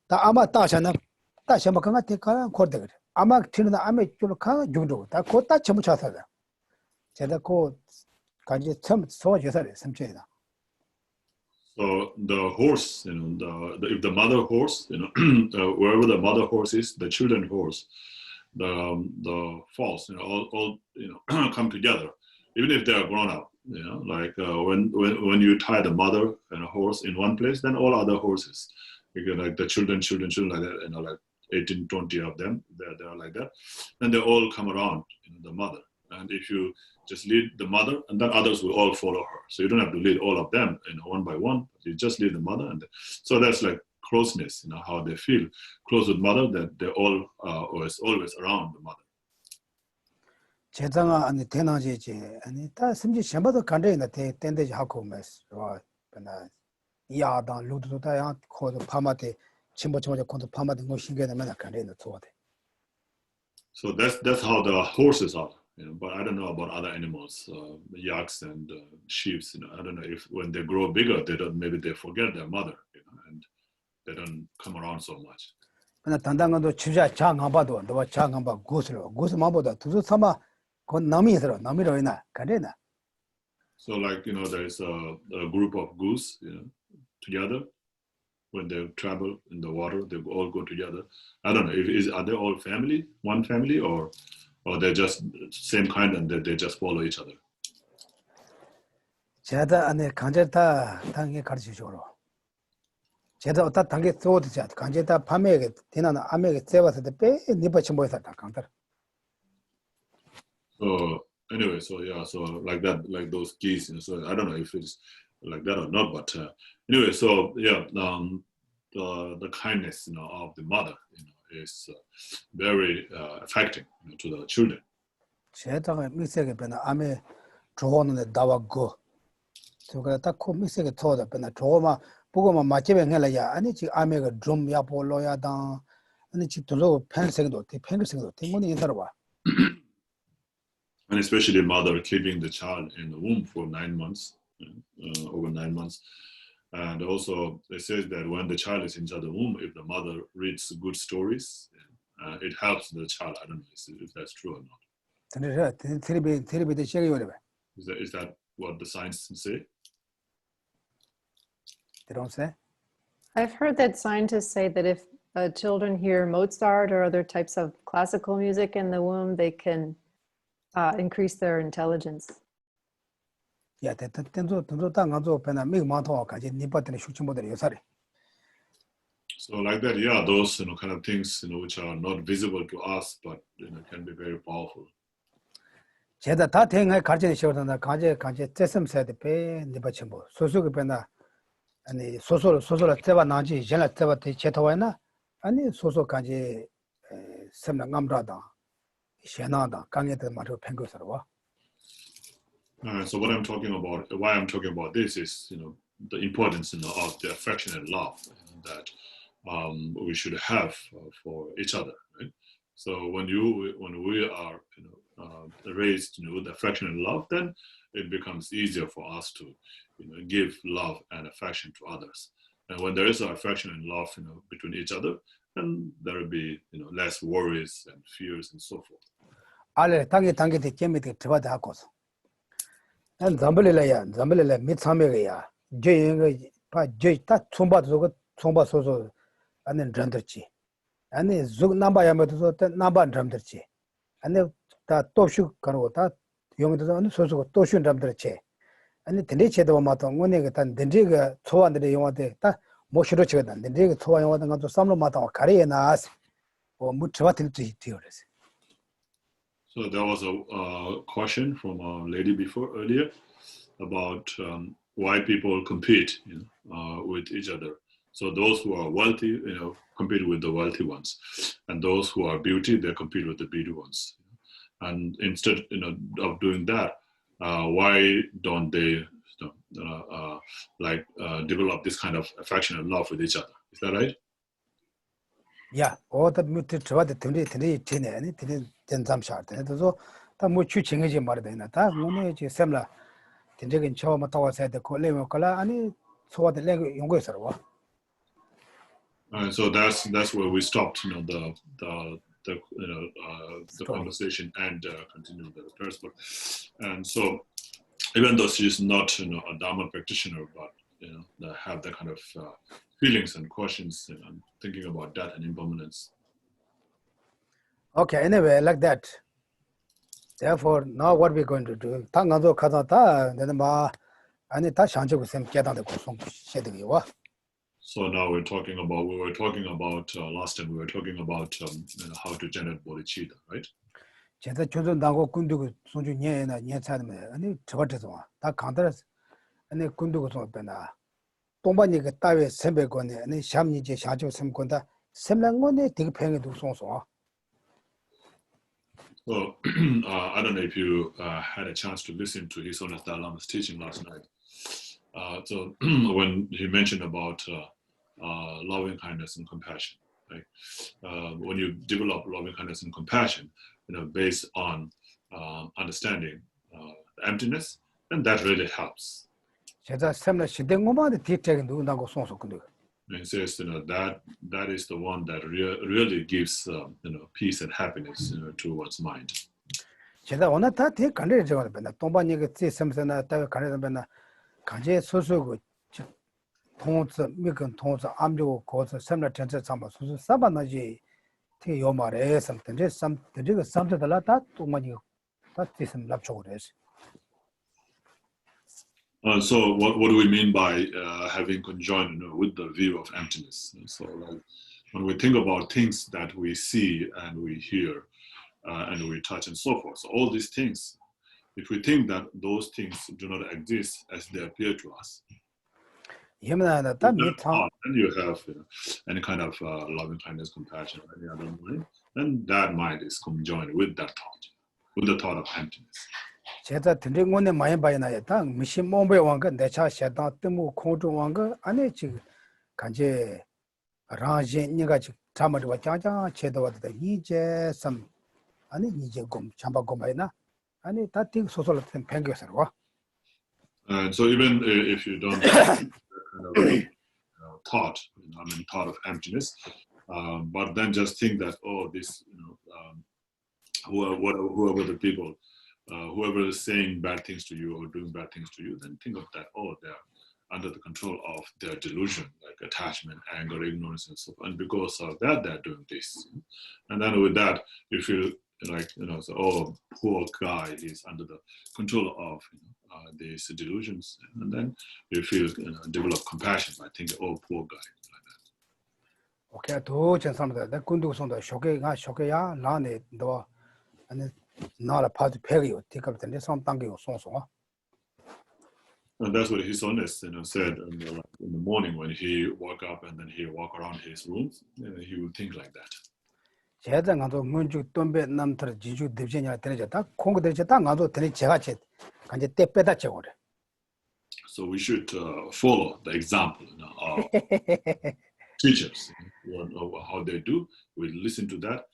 다 아마 따샤나 따 셴바 강가 테카 코르데 그래. 아마 티는 아메 줄 가 중도 다 고따 전부 차사다. 제가 고 간지 처음 소화제사를 삼체이다. So the horse, if the mother horse, wherever the mother horse is, the children horse, the falls, all come together, even if they are grown up. Like when you tie the mother and a horse in one place, then all other horses, like the children like that, like 18, 20 of them, they're like that, and they all come around the mother. And if you just lead the mother, and then others will all follow her. So you don't have to lead all of them one by one. You just lead the mother, and so that's like closeness. How they feel close with mother, that they're all always around the mother. 제장아 아니 대나지지 아니 다 심지 셴바도 간데나 텐데지 하고 메스 와 그나 야다 루도다 야 코도 파마데 침보침보자 콘도 파마데 뭐 신경에 맨날 간데나 좋아데. So that's how the horses are. But I don't know about other animals, the yaks and sheep. I don't know if when they grow bigger, maybe they forget their mother, and they don't come around so much. 그나 단단한도 주자 장한바도 너 장한바 고스로 고스마보다 두서 삼아 건 남이스러 남이로이나 가래나. So like there's a group of goose, together. When they travel in the water, they all go together. I don't know are they all family, one family, or they're just same kind and they just follow each other. 제가 안에 간제다 당에 가르치죠로. 제가 어떤 당에 쏘듯이 간제다 밤에 되나는 암에 세워서 빼 니버치 모여서 다 강들. So anyway, so like that, like those geese, so I don't know if it's like that or not, but anyway, so the kindness, of the mother, is very affecting, to the children. 제가 미세게 변화 아메 조언은 다와고 저거 딱코 미세게 토다 변화 조마 보고만 맞지면 해라야 아니 지 아메가 좀 야볼로야다 아니 지 들어 팬생도 팬생도 때문에 인터와. And especially a mother keeping the child in the womb for 9 months, over 9 months. And also it says that when the child is inside the womb, if the mother reads good stories, it helps the child. I don't know if that's true or not. Is that what the science say? They don't say? I've heard that scientists say that if children hear Mozart or other types of classical music in the womb, they can increase their intelligence. Yeah, so like that, yeah, those kind of things which are not visible to us, but can be very powerful. 제가 다 대응할 가르쳐 주셔서 가제 째섬 배 니바침보 소소가 배나 아니 소소를 때와 나지 전에 때와 제토와나 아니 소소 가제 섬나 감라다 시나다 강에도 말로 팽거서와. So what I'm talking about, why I'm talking about this is, the importance of the affection and love that we should have for each other, right? So when we are, raised with affection and love, then it becomes easier for us to, give love and affection to others. And when there is affection and love, between each other, then there will be, less worries and fears and so forth. 알레 당게 재미도 들어다 하고서. 난 잠블레야 미참메야 제잉가 파 제타 총바 소소 안는 전들지 아니 죽 남바야면서 남바 잠들지 아니 다 또슈 가고 다 용도서 어느 소소고 또슈 잠들지 아니 덴데체도 마토 오네가 단 덴데가 초안들의 영화데 다 모시로 쳐다 덴데가 초안 영화도 가서 삼로 마토 가리에나스 무트와틀지 티오레스. So there was a question from a lady earlier about why people compete with each other. So those who are wealthy, compete with the wealthy ones, and those who are beauty, they compete with the beauty ones. And instead, of doing that, why don't they, develop this kind of affection and love with each other? Is that right? Yeah, all the mutu trade tene ani tene tenzam sharte. So ta muchu chingeji marde ta ngone je semla tendegin chawma tawa said the kolemo kala ani so the leg yongo sarwa. So that's where we stopped, the conversation and continue the first book. And so even though she's not a Dharma practitioner, but that have that kind of feelings and questions and thinking about death and impermanence. Okay, anyway, like that. Therefore, now what we're going to do? 당가도 가다다 내가 아니 다 상주고 셈 깨닫는 거 송시되기와. So now we were talking about last time we were talking about how to generate bodhicitta, right? 제가 조선당고 군두고 송주 녀나 녀차는 아니 저것도 다 간다스 아니 군두고 좀 빼나 동반이가 따위 셈배고네 아니 샴니제 샤조 셈건다 셈랑고네 되게 팽에도 송소. Well, I don't know if you had a chance to listen to His Holiness Dalai Lama's teaching last night. So when he mentioned about loving kindness and compassion, right? When you develop loving kindness and compassion, based on understanding emptiness, then that really helps. 제가 셈나 시대고마데 뒤쪽에 누군가고 송소군데. And he says, that is the one that really gives, peace and happiness, to one's mind. 제가 오늘 다 되게 간래 저거 봤나. 동반이가 제 셈선나 다 간래 봤나. 가제 소소고 통스 미근 통스 암조 고서 셈나 전체 참바 소소 사바나지 되게 요마래 셈든지 셈든지 셈들라 다 동반이 다 지금 납초그래서. So what do we mean by having conjoined with the view of emptiness? So when we think about things that we see and we hear and we touch and so forth, so all these things, if we think that those things do not exist as they appear to us, and you have any kind of loving kindness, compassion, or any other mind, then that mind is conjoined with that thought, with the thought of emptiness. 제가 드링원에 많이 봐야나였다. 미신 몸에 왕가 내차 셔다 때문 공중 왕가 안에 지금 간제 라제니가 지금 잠을 와 자자 제도 왔다 이제 섬 아니 이제 곰 잠바 곰이나 아니 다팅 소설 같은 뱅겨서 와. And so even if you don't have that kind of thought, thought of emptiness, but then just think that, oh, this, whoever the people, whoever is saying bad things to you or doing bad things to you, then think of that, oh, they're under the control of their delusion, like attachment, anger, ignorance, and so on. And because of that, they're doing this. And then with that, you feel like, so, oh, poor guy, he's under the control of these delusions. And then you feel, develop compassion by thinking, oh, poor guy, like that. 오케이, 도 전사람들, 내 군두성도 쇼게야, 라네, 너, 아니, 나라 파도 배기요, 티카부터 성 당기요, 송송. And that's what His Holiness said in the morning when he woke up and then he walk around his rooms, he would think like that. 제가 가도 문주 돈베 남들 지주 대전이라 되려졌다. 공부 되려졌다. 가도 되니 제가 간제 때 빼다 저거래. So we should follow the example of teachers, how they do. We listen to that,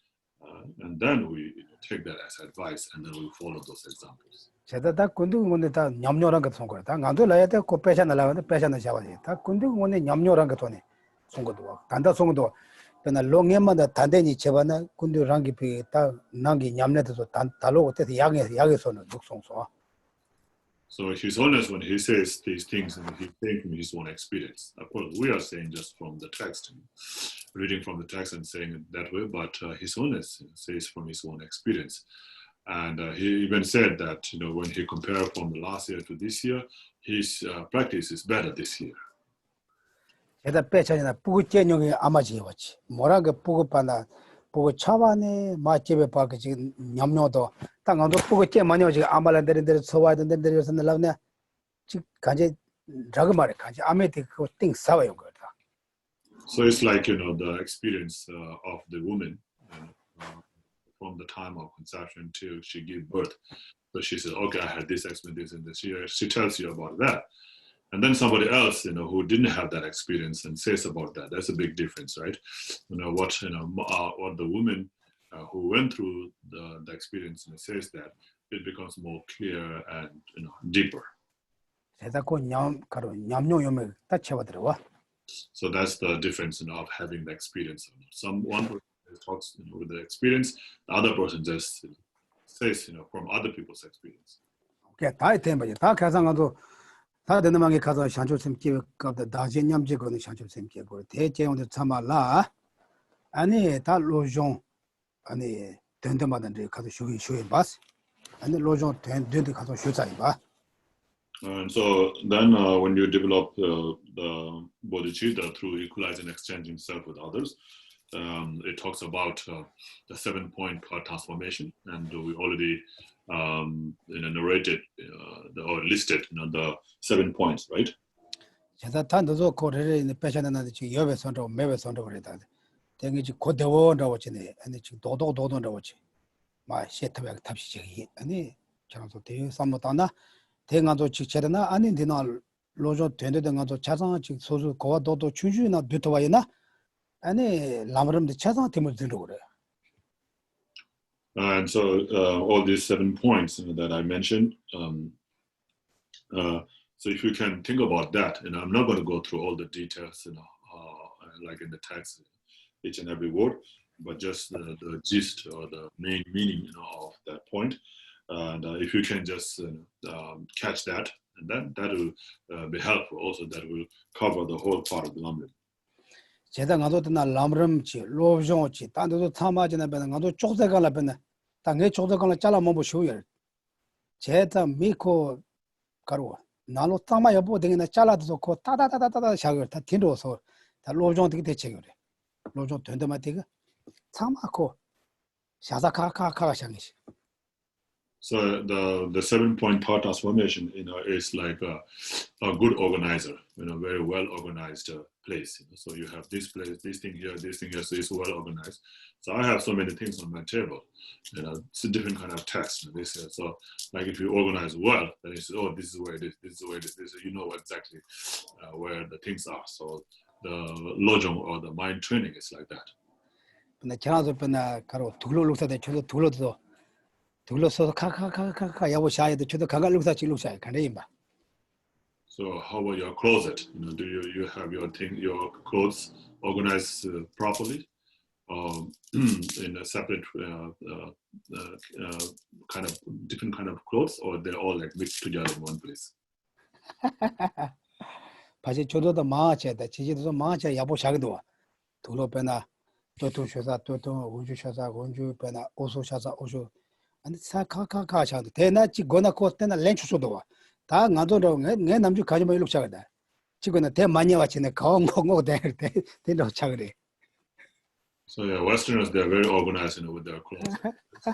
and then we take that as advice, and then we follow those examples. 제가 다 군두군데 다 냠뇨란 거 송거래. 다 가도 라야데 고 빼자 날라는데 빼자는 샤바지. 다 군두군데 냠뇨란 거 돈이 송거도. 단다 송도. 그러나 롱에마다 단대니 제바나 군두랑기 비다 난기 냠내도 달로 어때 약에서는 독송소. So His Holiness, when he says these things, he's saying from his own experience. Of course, we are saying just from the text, reading from the text and saying it that way, but His Holiness says from his own experience. And he even said that, when he compared from the last year to this year, his practice is better this year. 제가 빼자니나 부고 제용이 아마지 왔지. 뭐라가 부고 빠나 부고 차반에 마집에 빠그 지금 냠뇨도 땅안도 부고 제 많이 지금 아말한데들 소와야 된데들에서 날라네. 지 간제 저거 말에 간제 아메티 그 띵 싸워요 거다. So it's like, the experience of the woman from the time of conception till she gave birth. So she says, okay, I had this experience and this. She tells you about that. And then somebody else, who didn't have that experience and says about that. That's a big difference, right? What the woman who went through the experience and says that, it becomes more clear and deeper. So that's the difference of having the experience. One person talks with the experience, the other person just says from other people's experience. Okay, 다 되는 방에 가서 샹조쌤 기획갑다 다제냠제 거는 샹조쌤 기획고 대제원도 참말라 아니 다 로종 아니 된데마던데 가서 쇼이 바스 아니 로종 된데 가서 쇼자이 봐. And so then when you develop the bodhicitta through equalizing and exchanging self with others, it talks about the 7-point transformation, and we already narrated or listed the 7 points, right? 제가 단도도 고래를 이제 빼셔는데 지금 여배선도 매배선도 그랬다. 되게 지금 고대원이라고 지네. 아니 지금 도도도도라고 지. 마 시트백 탑시지. 아니 저랑도 대유 삼모다나 대가도 직체나 아니 되나 로조 된데가도 자상 직 소수 고와도도 추주나 뒤도와이나 아니 람림도 자상 팀을 들고 그래. And so all these 7 points that I mentioned, so if you can think about that, I'm not going to go through all the details, like in the text, each and every word, but just the gist or the main meaning of that point. And if you can just catch that, and then that will be helpful. Also, that will cover the whole part of the Lam-rim. 제가 가도 나 람림치 로종치 단도도 참아지나 배는 가도 쪽대가라 배는 당에 쪽대가라 잘라 뭐 쉬어요. 제가 미코 가로 나로 참아 여보 되게 잘라도 고 따다다다다 샤거 다 뒤로서 다 로종 되게 대체거래. 로종 된데만 되게 참아고 샤사카카카 샤기시. So the 7-point part transformation, is like a good organizer, very well organized place. So you have this place, this thing here, so it's well organized. So I have so many things on my table. It's a different kind of text. So like if you organize well, then you say, oh, this is where it is, this is where it is. You know exactly where the things are. So the lojong or the mind training is like that. 근데 지나서 변나 가로 둘러룩사대 저도 둘러도 둘러서 카카카카 야보 샤야도 저도 가갈룩사 지룩사 간대임바. So how about your closet? Do you have your clothes organized properly, in a separate kind of different kind of clothes, or they're all like mixed together in one place? 바지 저도도 마차다 지지도 마차 야보 샤기도 둘러 변나 또또 셔사 또또 우주 셔사 원주 변나 오소 셔사 오쇼 아니 사카카카 샤도 대나치 고나 코스테나 렌추소도 다 나도로 내 남주 가지마 일룩 차거든. 지금은 대 많이 왔지네. 거고 대대 대로 차거든. So yeah, Westerners, they're very organized, with their clothes. So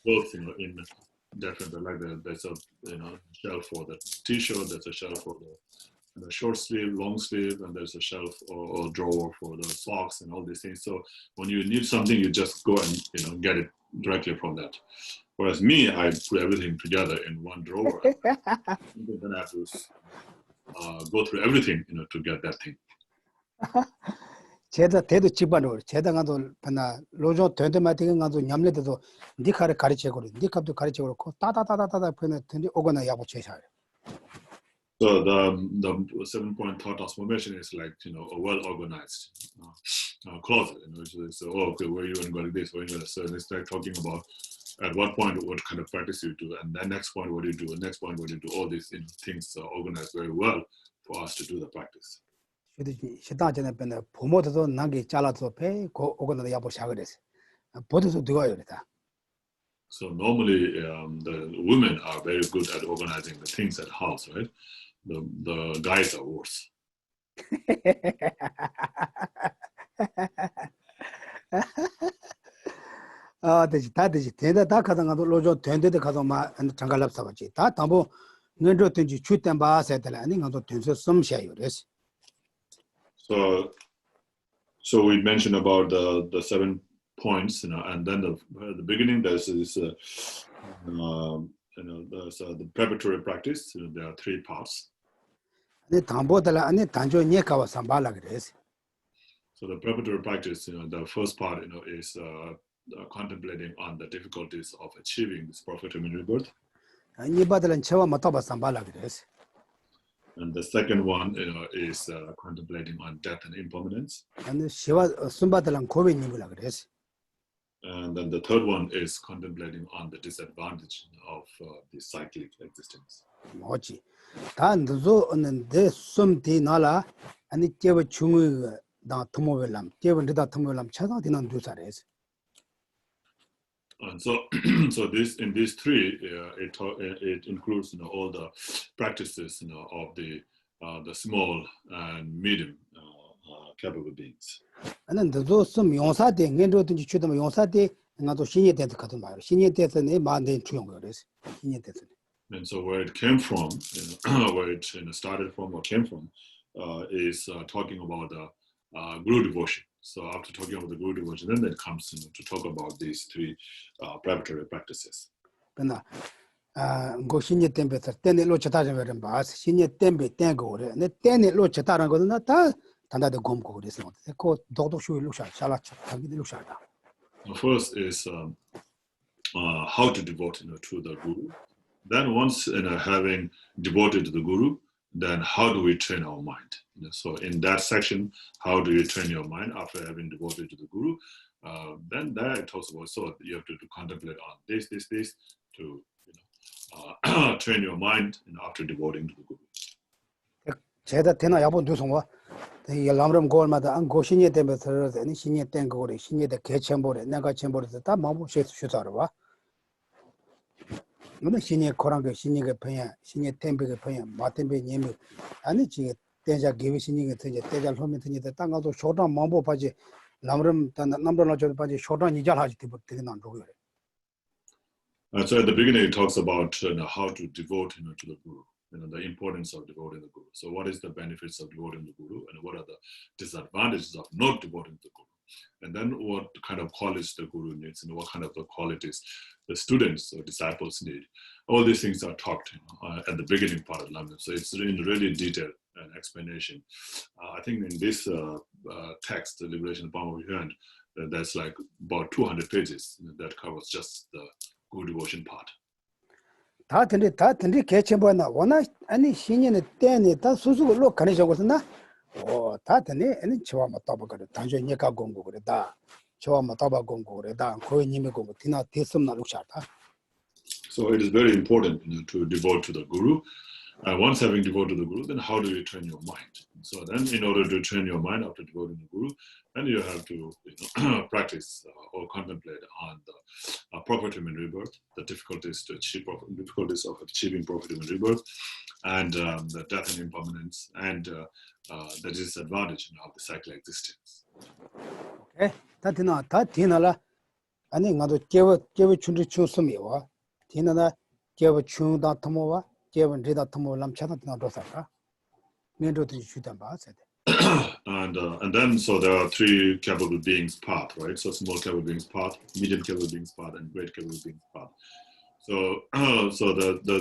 clothes, in different, like there's a shelf for the t-shirt, there's a shelf for the short sleeve, long sleeve, and there's a shelf or drawer for the socks and all these things. So when you need something, you just go and get it directly from that. Whereas me, I put everything together in one drawer. Then I have to go through everything, to get that thing. 제다 대도 집안으로 제다 가도 하나 로조 된데마티가 가도 냠레도 니카를 가르치고 니캅도 가르치고 따다다다다 변에 된디 오거나 야보 제샤. So the 7-point thought transformation is like a well organized closet. So okay, where you going to go like this? Where you going to? So it's like talking about at what point what kind of practice you do, and then next point what do you do, and next point what do you do. All these things are organized very well for us to do the practice. 시다전에 변에 부모들도 나게 잘라서 배 오거나 야보 샤그레스. 보도도 되어요 그랬다. So normally the women are very good at organizing the things at house, right? The guys are worse. 다 되지. 대다 다 가다가도 로조 된데도 가서 막 장갈랍 사바지. 다 담보 년도 된지 주된 바세 될 아니 가도 된서 섬샤요 그래서. So we mentioned about the 7 points, and then the beginning there's this, there's the preparatory practice. There are 3 parts. 네 담보들 아니 단조 니가와 삼발라 그래서. So the preparatory practice, the first part, is contemplating on the difficulties of achieving this perfect rebirth. 니바들은 처와 못봐 삼발라 그래서. And the second one, is contemplating on death and impermanence. 아니 시와 숨바들은 고백님이라 그래서. And then the third one is contemplating on the disadvantage of the cyclic existence. 뭐지? 다 늦어는 내 숨디 나라 아니 제버 중의 나 도모벨람 제버다 도모벨람 차다디는 두사레스. And so in these 3, it includes all the practices of the small and medium capable beings. 아니 늦어 숨 용사대 년도든지 주도 용사대 나도 신이 때도 같은 말. 신이 때서 내 마음에 주용 그래서 신이 때서. And so where it came from, where it started from or came from, is talking about the guru devotion. So after talking about the guru devotion, then it comes to talk about these 3 preparatory practices. 그러나 고 신이 때부터 때내 놓쳤다는 말은 봐. 신이 때문에 땡고 그래. 내 때내 놓쳤다는 거는 다 단다도 곰고 그래서 그 독독쇼 일루샤 샬라 자기 일루샤다. First is how to devote to the guru. Then once having devoted to the guru, then how do we train our mind? So in that section, how do you train your mind after having devoted to the guru? Then there it talks about, so you have to contemplate on this to train your mind after devoting to the guru. 제가 되나 야보 누송와 이 람름 고을마다 안 고신이 때문에 들어서 신이 땡 거래 신이 때 개천보래 내가 천보래서 다 마부 쉐수셔서 와. 오늘 신이 코랑게 신이가 편야 신이 템베가 편야 마템베 님이 아니 지 대자 개비 신이가 되게 대자 호면 되는데 땅가도 쇼다 마부 바지 람름 남들로 저 바지 쇼다 니잘 하지 되게 난 로요. So at the beginning it talks about how to devote to the guru. the importance of devoting the Guru. So what is the benefits of devoting the Guru, and what are the disadvantages of not devoting the Guru? And then what kind of qualities the Guru needs, and what kind of the qualities the students or disciples need. All these things are talked at the beginning part of Lam-rim. So it's in really detailed explanation. I think in this text, the Liberation of Pabonka Urgyen, that's like about 200 pages that covers just the Guru devotion part. 다 근데 개체보나 원아 아니 신년의 때니 다 수수로 가내셔거든나. 다 되네. 아니 저와 맞다봐 그래. 단전 예가 공부 그래다. 저와 맞다봐 공부 그래다. 거기 님의 공부 디나 됐음나 룩샤다. So it is very important to devote to the Guru. Once having devoted to the Guru, then how do you train your mind? So then in order to train your mind after devoting the Guru, then you have to practice or contemplate on the prophet human rebirth, the difficulties of achieving prophet human rebirth, and the death and impermanence, and the disadvantage of the cyclic existence. Okay, 다 디나라 아니 나도 깨워 준비 추스미와 디나나 깨워 충다 터모와 깨워 리다 터모 람차다 나도 살까 면도도 주단 봐세. And then so there are three capable beings path, right? So small capable beings path, medium capable beings path, and great capable beings path. So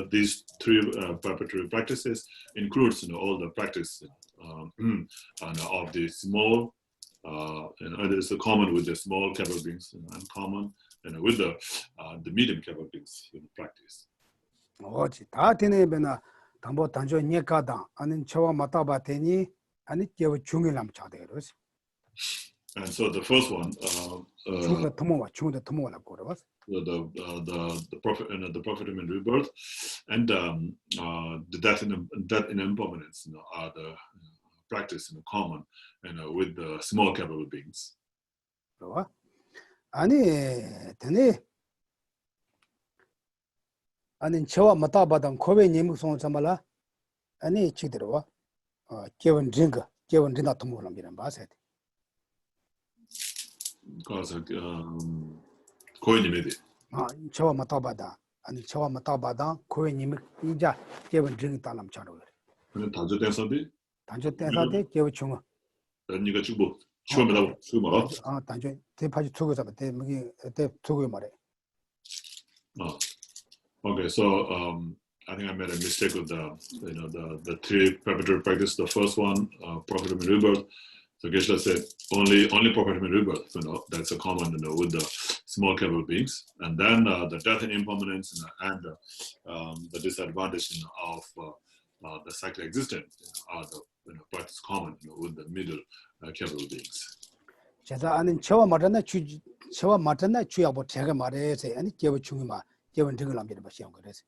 these three preparatory practices includes all the practice of the small and it is common with the small capable beings and common with the medium capable beings in practice. 어지 다 되네베나 담보 단조 녀가다 아니 저와 맞다바 되니 아니 깨워 중일람 차대로스. And so the first one, 중도 터모라 고르바. The prophet human rebirth and the death and impermanence are the practice in common with the small capable beings. 아니 되네 아니 저와 맞다바당 고베 님무송 참말라 아니 치들어와 깨원 링가 터모람 이런 바세. Because 고인님이 저와 맞다바다 아니 저와 맞다바다 고인님 이자 깨원 링 따람 차로. 근데 단조 댄서디 단조 댄서디 깨워 중어. 언니가 주고 처음에다 주고 단조 대파지 두고 잡아 대 뭐기 대 두고 말해. Okay, so I think I made a mistake with the three preparatory practice. The first one, prophet human rebirth. So Geshe said only prophet human rebirth. That's a common with the small capable beings, and then the death and impermanence and the disadvantage of the cyclic existence are the practice common with the middle capable beings. 제가 아는 저와 맞았나 주야보 제가 말해서 아니 깨워 중이마 깨원 링을 남기는 것이 그래서.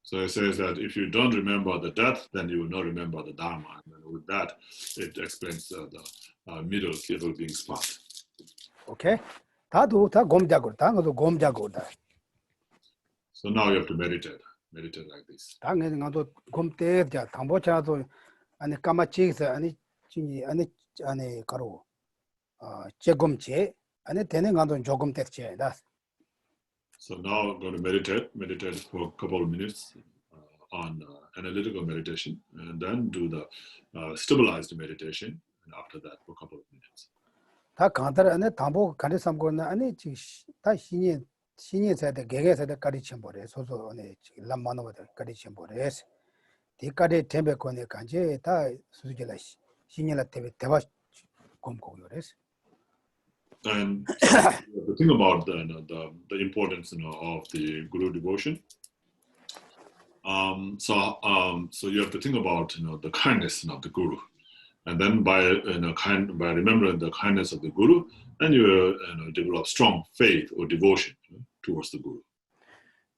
So it says that if you don't remember the death, then you will not remember the Dharma. And with that, it explains the middle capable beings part. Okay? 다 곰자고 곰자고다. So now you have to meditate like this. 당연히 나도 곰때자 담보차도 아니 까마치서 아니 진이 아니 가로 제곰체 아니 되는 가도 조금 됐지다. So now I'm going to meditate for a couple of minutes on analytical meditation, and then do the stabilized meditation, and after that for a couple of minutes. 다 간다라 안에 담보 간에 삼고나 아니 다 신이세대 개개세대 가르쳐 버려 소소 안에 람마노다 가르쳐 버려 디까지 템베코네 간제 다 수지라 신이라 때문에 대화 공고요레스. And the thing about the importance of the Guru devotion. So you have to think about the kindness of the Guru, and then by remembering the kindness of the Guru, then you will develop strong faith or devotion towards the Guru.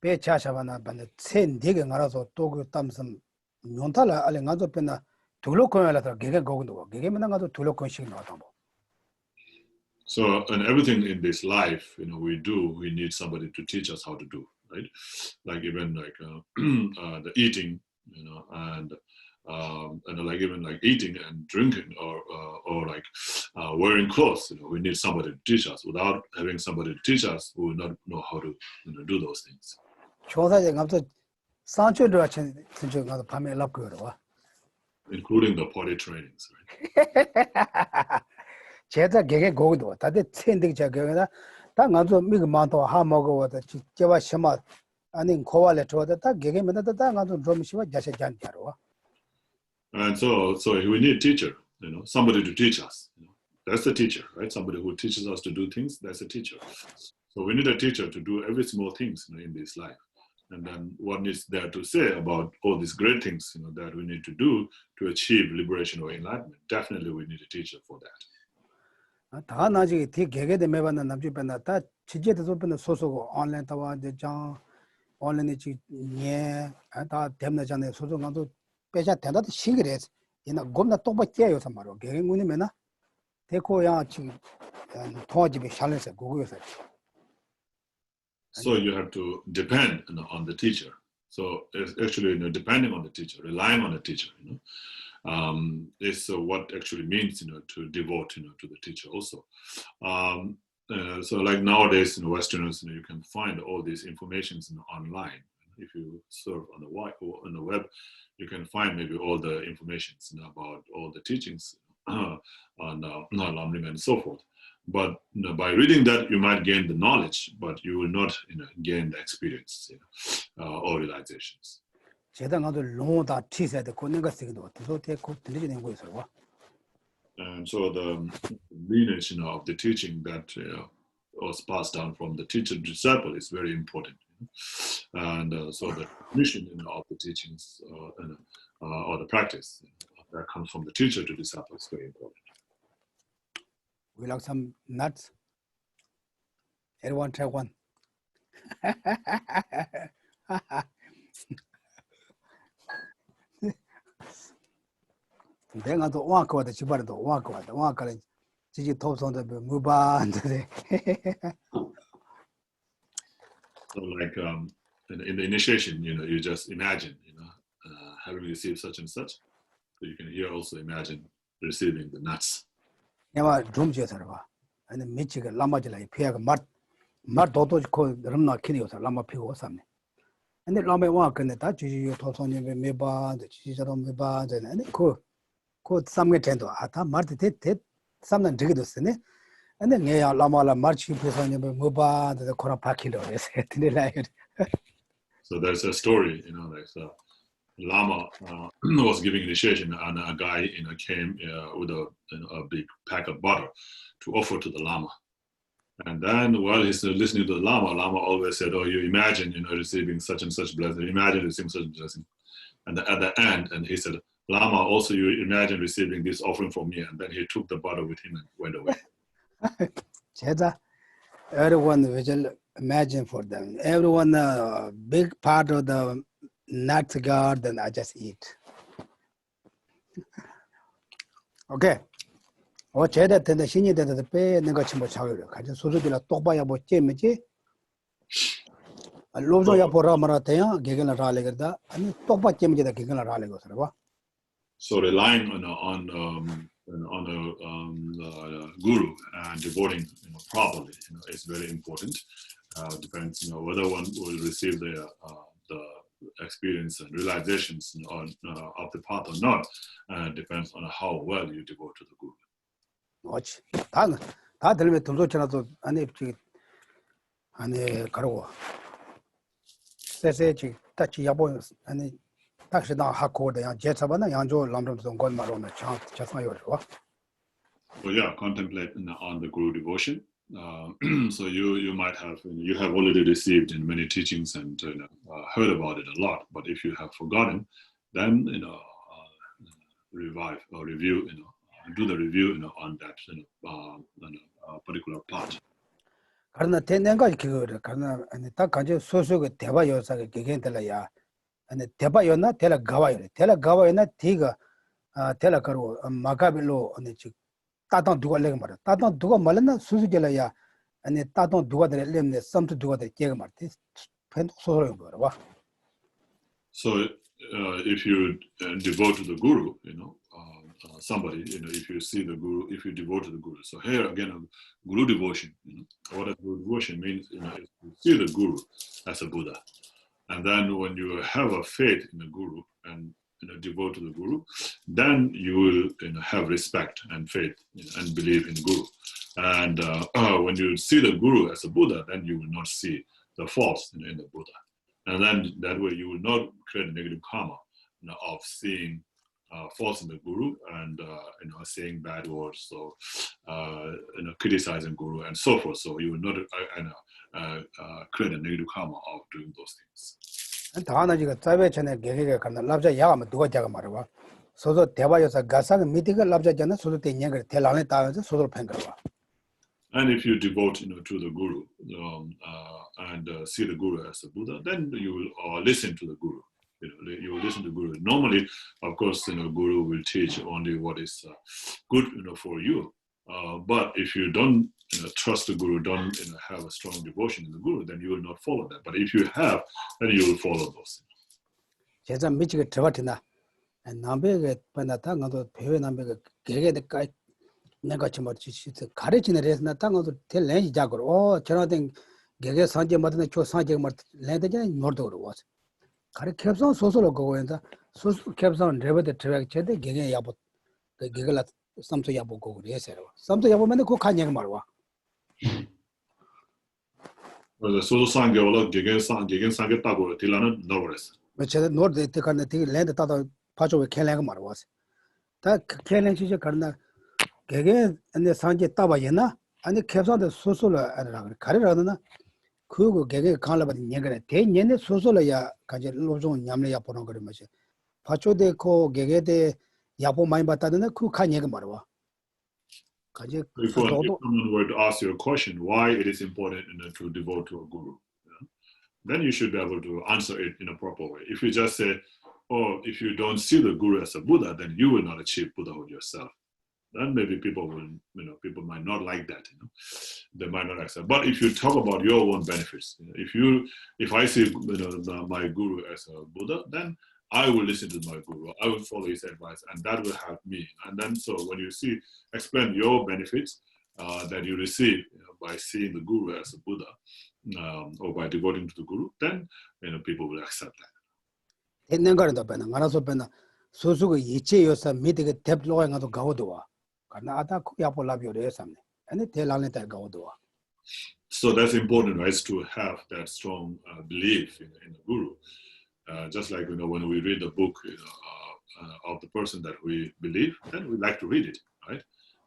배 차샤바나 반에 sen 되게 알아서 또그 땀섬 논탈라 알레 가도 빼나 둘로코야라서 개개 거기도 개개만 가도 둘로코씩 나와도 뭐. So, and everything in this life, we need somebody to teach us how to do, right? Like even like the eating, and like even like eating and drinking, or like wearing clothes. We need somebody to teach us. Without having somebody to teach us, we will not know how to do those things. 조사제 가서 Sancho do chen sincho ngado pame lap ko ro. Including the potty trainings, right? 제가 개개 고도 다들 챈득 저거다 다 가서 미그 만도 하 먹어도 제가 심어 아니 고발에 줘도 다 개개면 다 가서 좀 심어 자세 잔자로. And so we need a teacher, somebody to teach us. That's the teacher, right? Somebody who teaches us to do things, that's a teacher. So we need a teacher to do every small things in this life. And then what is there to say about all these great things that we need to do to achieve liberation or enlightenment? Definitely we need a teacher for that. 다 나중에 뒤 개개대 매번은 남주 변다 다 지제도 좀 소소고 온라인 타와 장 온라인에 지예다 때문에 전에 소소간도 빼자 된다도 시기래 이나 겁나 똑바깨요 말로 개개군이면은 대코야 지금 도와집에 샬레서 고고에서. So you have to depend on the teacher. So it's actually depending on the teacher, relying on the teacher. Is what actually means to devote to the teacher also. So like nowadays Westerners you can find all these informations online. If you surf on the web, you can find maybe all the informations about all the teachings on Lam-rim and so forth. But by reading that, you might gain the knowledge, but you will not gain the experience or realizations. And so the lineage of the teaching that was passed down from the teacher to disciple is very important. And so the mission of the teachings or the practice that comes from the teacher to disciple is very important. We like some nuts. Everyone try one. 내가 또 와거든 집안에도 와거든 와거든 지지 도성도 무반데. So like in the initiation, you just imagine, having received such and such. So you can here also imagine receiving the nuts. 내가 좀 제대로 봐. 아니 미치가 라마질라 피하가 맛 도도 그 럼나 키니어서 라마 피고 삼네. 근데 라마 와 근데 다 지지 도성님 메바 지지처럼 메바 되네. 그 삼게 된도 아다 말도 대 삼는 되게도 쓰네. 근데 내가 라마라 마치 피서님 메바 되 코라 파킬로 해서 했더니 라이어. So there's a story, there's a Lama was giving initiation, and a guy came with a big pack of butter to offer to the Lama. And then while he's listening to the Lama always said, "Oh, you imagine, receiving such and such blessing. Imagine receiving such blessing." And at the end, and he said, "Lama, also you imagine receiving this offering from me." And then he took the butter with him and went away. Everyone will imagine for them. Everyone, big part of the nuts garden, I just eat. Okay. 제대 된다 신이 된다 빼는 거 좀 차려요. 가지 소소들아 똑바야 뭐 잼이지. 로조야 보라 말아대야 개개나 라래거다. 아니 똑바 잼이다 개개나 라래거 살아. So relying on the guru and devoting properly is very important. Depends whether one will receive the experience and realizations of the path or not. Depends on how well you devote to the guru. 그렇지. 다 들면 돈도치나도 안에 가르고. 세세지 딱지 야보 아니 딱시 나 하고도 양 제차바나 양조 람름 좀 건마로나 차상요로. Well, yeah, contemplate on the guru devotion. So you might have already received in many teachings and heard about it a lot. But if you have forgotten, then revive or review. Do the review on that particular part. 그러나 대내가 그거를 그러나 아니 딱 가지 소소가 대바 요사가 개개들이야. 아니 대바 요나 대라 가와요. 대라 가와요나 디가 대라 가로 마가빌로 아니 지 따당 누가 내가 말아. 따당 누가 말나 수수절이야. 아니 따당 누가 내려면 섬도 누가 될 개가 말대. 팬도 소소를 봐. So if you devote to the guru, somebody, if you see the guru, if you devote to the guru. So here again, guru devotion. What does guru devotion mean? Is to see the guru as a Buddha, And then when you have a faith in the Guru and devote to the Guru, then you will have respect and faith and believe in the Guru. And when you see the Guru as a Buddha, then you will not see the faults in the Buddha. And then that way you will not create a negative karma of seeing faults in the Guru and saying bad words, so criticizing Guru and so forth. So you will not create a negative karma of doing those things. 다나 지금 자베천에 개개가 간다 랍자 야가면 누가 자가 말아 소소 대바여서 가사가 미티가 랍자잖아 소소 때 냥을 대란에 따라서 소소로 팬거와. And if you devote to the Guru and see the Guru as a Buddha, then you will listen to the Guru. You will listen to Guru. Normally, of course, Guru will teach only what is good for you. But if you don't trust the Guru, don't have a strong devotion in the Guru, then you will not follow that. But if you have, then you will follow those. 제가 미치게 들어왔나. 남배가 번나타 나도 배회 남배가 개개가 내가 좀 가르치는 레슨나 땅어도 될 렌지 작으로 저런 개개 산제 맞는 초 산제 맞 렌데냐 노르도 그러고. 가르쳐서 소소로 거고 한다. 소소 캡선 레버데 트랙 제대 개개 야보 개개라 삼도 야보 거고 그래서 삼도 야보면 그 칸냥 말와. 그래서 소소 상계로 개개 상계 따고 딜라는 넣어버렸어. 제가 노르데 때까지 되게 렌데 따다 파조에 켈랭 말와. 다 켈랭 시제 가나 개개 안에 산제 따봐야나 아니 캡선데 소소로 알아 가르라는 그거 개개 간라바디 녀그래 대년에 소소로야 가지 로종 냠내야 보는 거를 뭐지 파초데 코 개개데 야보 많이 받다는 그 칸얘가 말와 가지 If someone were to ask you a question why it is important to devote to a guru, then you should be able to answer it in a proper way. If you just say, oh, if you don't see the guru as a Buddha, then you will not achieve Buddhahood yourself. Then maybe people will, people might not like that, they might not accept. But if you talk about your own benefits, if I see, my guru as a Buddha, then I will listen to my guru, I will follow his advice, and that will help me. And then, so when you explain your benefits that you receive by seeing the guru as a Buddha or by devoting to the guru, then people will accept that. 옛날에도 배나 알아서 배나 소수가 이체여서 미드게 탭로에가도 가오도와. So that's important, right? Is to have that strong belief in the guru. Just like when we read the book of the person that we believe, then we like to read it, right?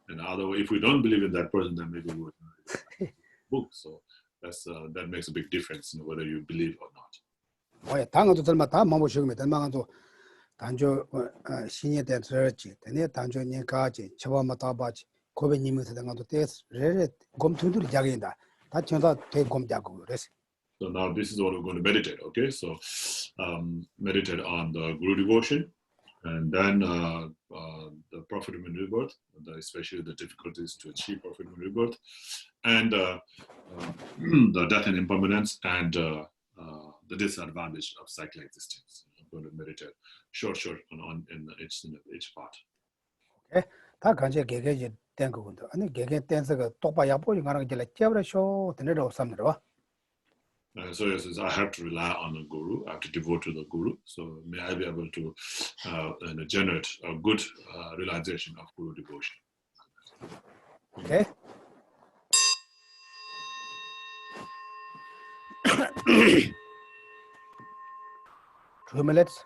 And otherwise, if we don't believe in that person, then maybe we would not read the book. So that makes a big difference, whether you believe or not. 단조 신에 대한 저지 되네 단조 년까지 저번마다 봐지 고배님한테 당도 때 레레 곰투들이 자기다 다 전다 대 곰자고 그래서. So now this is what we're going to meditate, okay? So meditate on the guru devotion and then the profitable rebirth, especially the difficulties to achieve profitable rebirth, and the death and impermanence, and the disadvantage of cyclic existence. I'm going to meditate short on in each part. Okay. 다 간제 개개지 된 거군요. 아니 개개 댄스가 똑바야 보니 가는 게 제브라쇼 되네로 삼네로. So yes, I have to rely on the guru. I have to devote to the guru. So may I be able to generate a good realization of guru devotion. Okay. 2 minutes.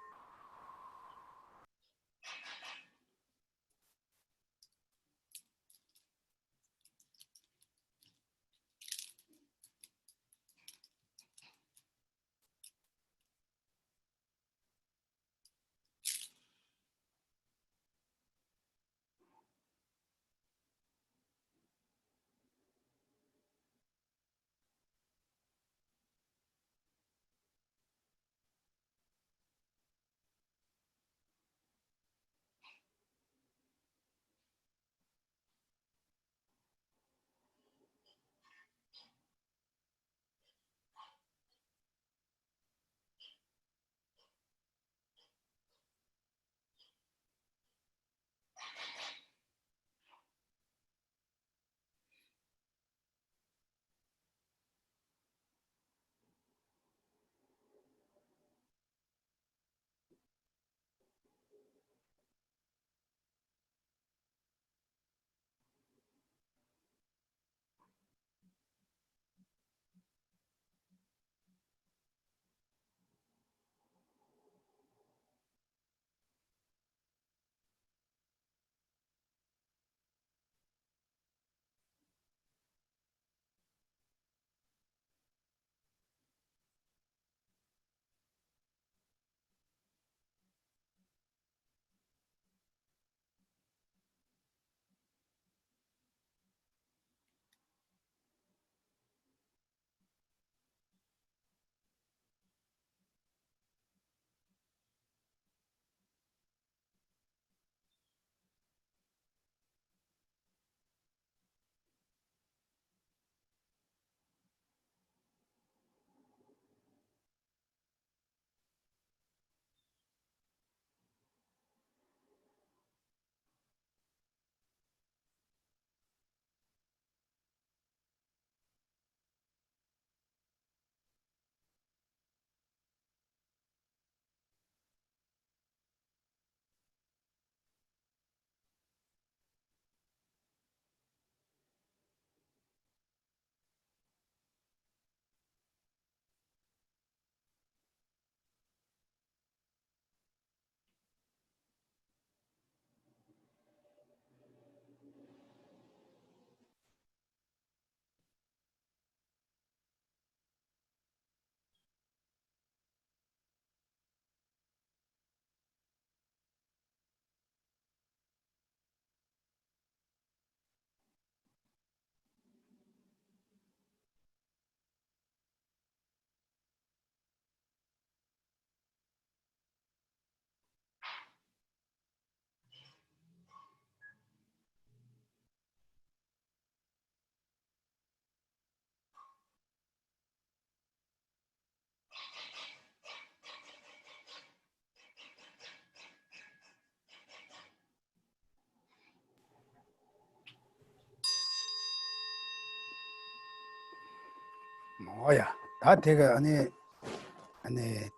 뭐야 다 되게 아니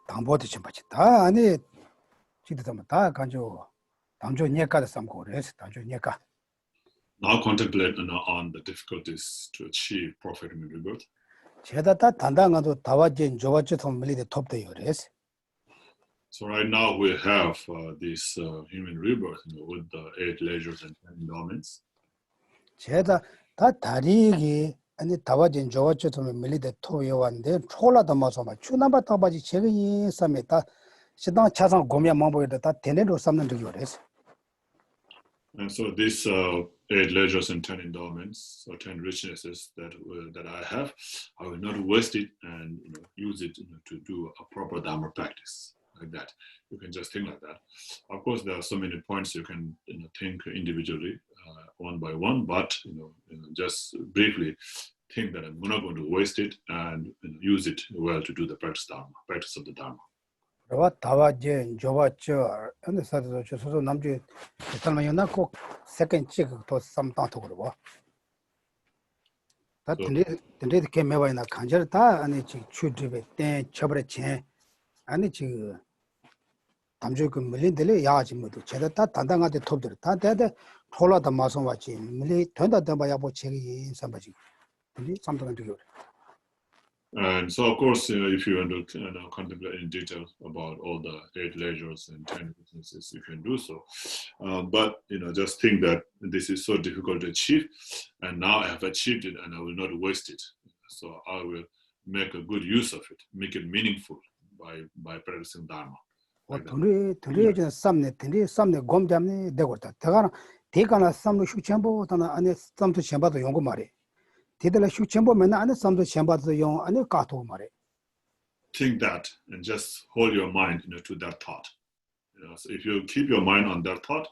당보도 좀 받지 다 아니 지도 다 간주 당주 니까도 삼고 그래서 당주 니까 Now contemplate on the difficulties to achieve perfect human rebirth. 제가 다 단단한도 다와진 저와지 통밀리데 톱대요 그래서 So right now we have this human rebirth, with the 8 leisures and 10 endowments. 제가 다 다리기 아니 다와진 저와지 통밀리데 토요한데 초라다 마서 막 추나바 타바지 제가 이 섬에다 시당 차상 고면 망보에다 다 대내로 삼는 적이 그래서 And so these 8 leisures and 10 endowments, or 10 richnesses that I have, I will not waste it and use it to do a proper Dharma practice like that. You can just think like that. Of course, there are so many points you can think individually, one by one, but just briefly think that I'm not going to waste it and use it well to do the practice of the Dharma. 그와 다와제 저와저 어느 사도 저서 남주 살만이나 꼭 세컨 찍고 삼당도 그러고 다 근데 개매와이나 간절 다 아니 지 추드베 때 처벌에 체 아니 지 담주 그 밀린들이 야지 모두 제가 다 단단하게 톱들 다 대대 톨라다 마서 왔지 밀리 된다 된다 야보 책이 삼바지 근데 삼당은 되게 And so, of course, if you want to contemplate in detail about all the 8 leisures and 10 businesses, you can do so. But just think that this is so difficult to achieve, and now I have achieved it, and I will not waste it. So I will make a good use of it, make it meaningful by practicing Dharma. 둘이 삼네 곰잡네 되고다. 대가나 삼도 슈첨보다나 안에 삼도 쳔바도 용고 말이. 대들라 슈첨보면 안에 삼도 쳔바도 용 안에 까도 말이. Think that and just hold your mind to that thought. So if you keep your mind on that thought,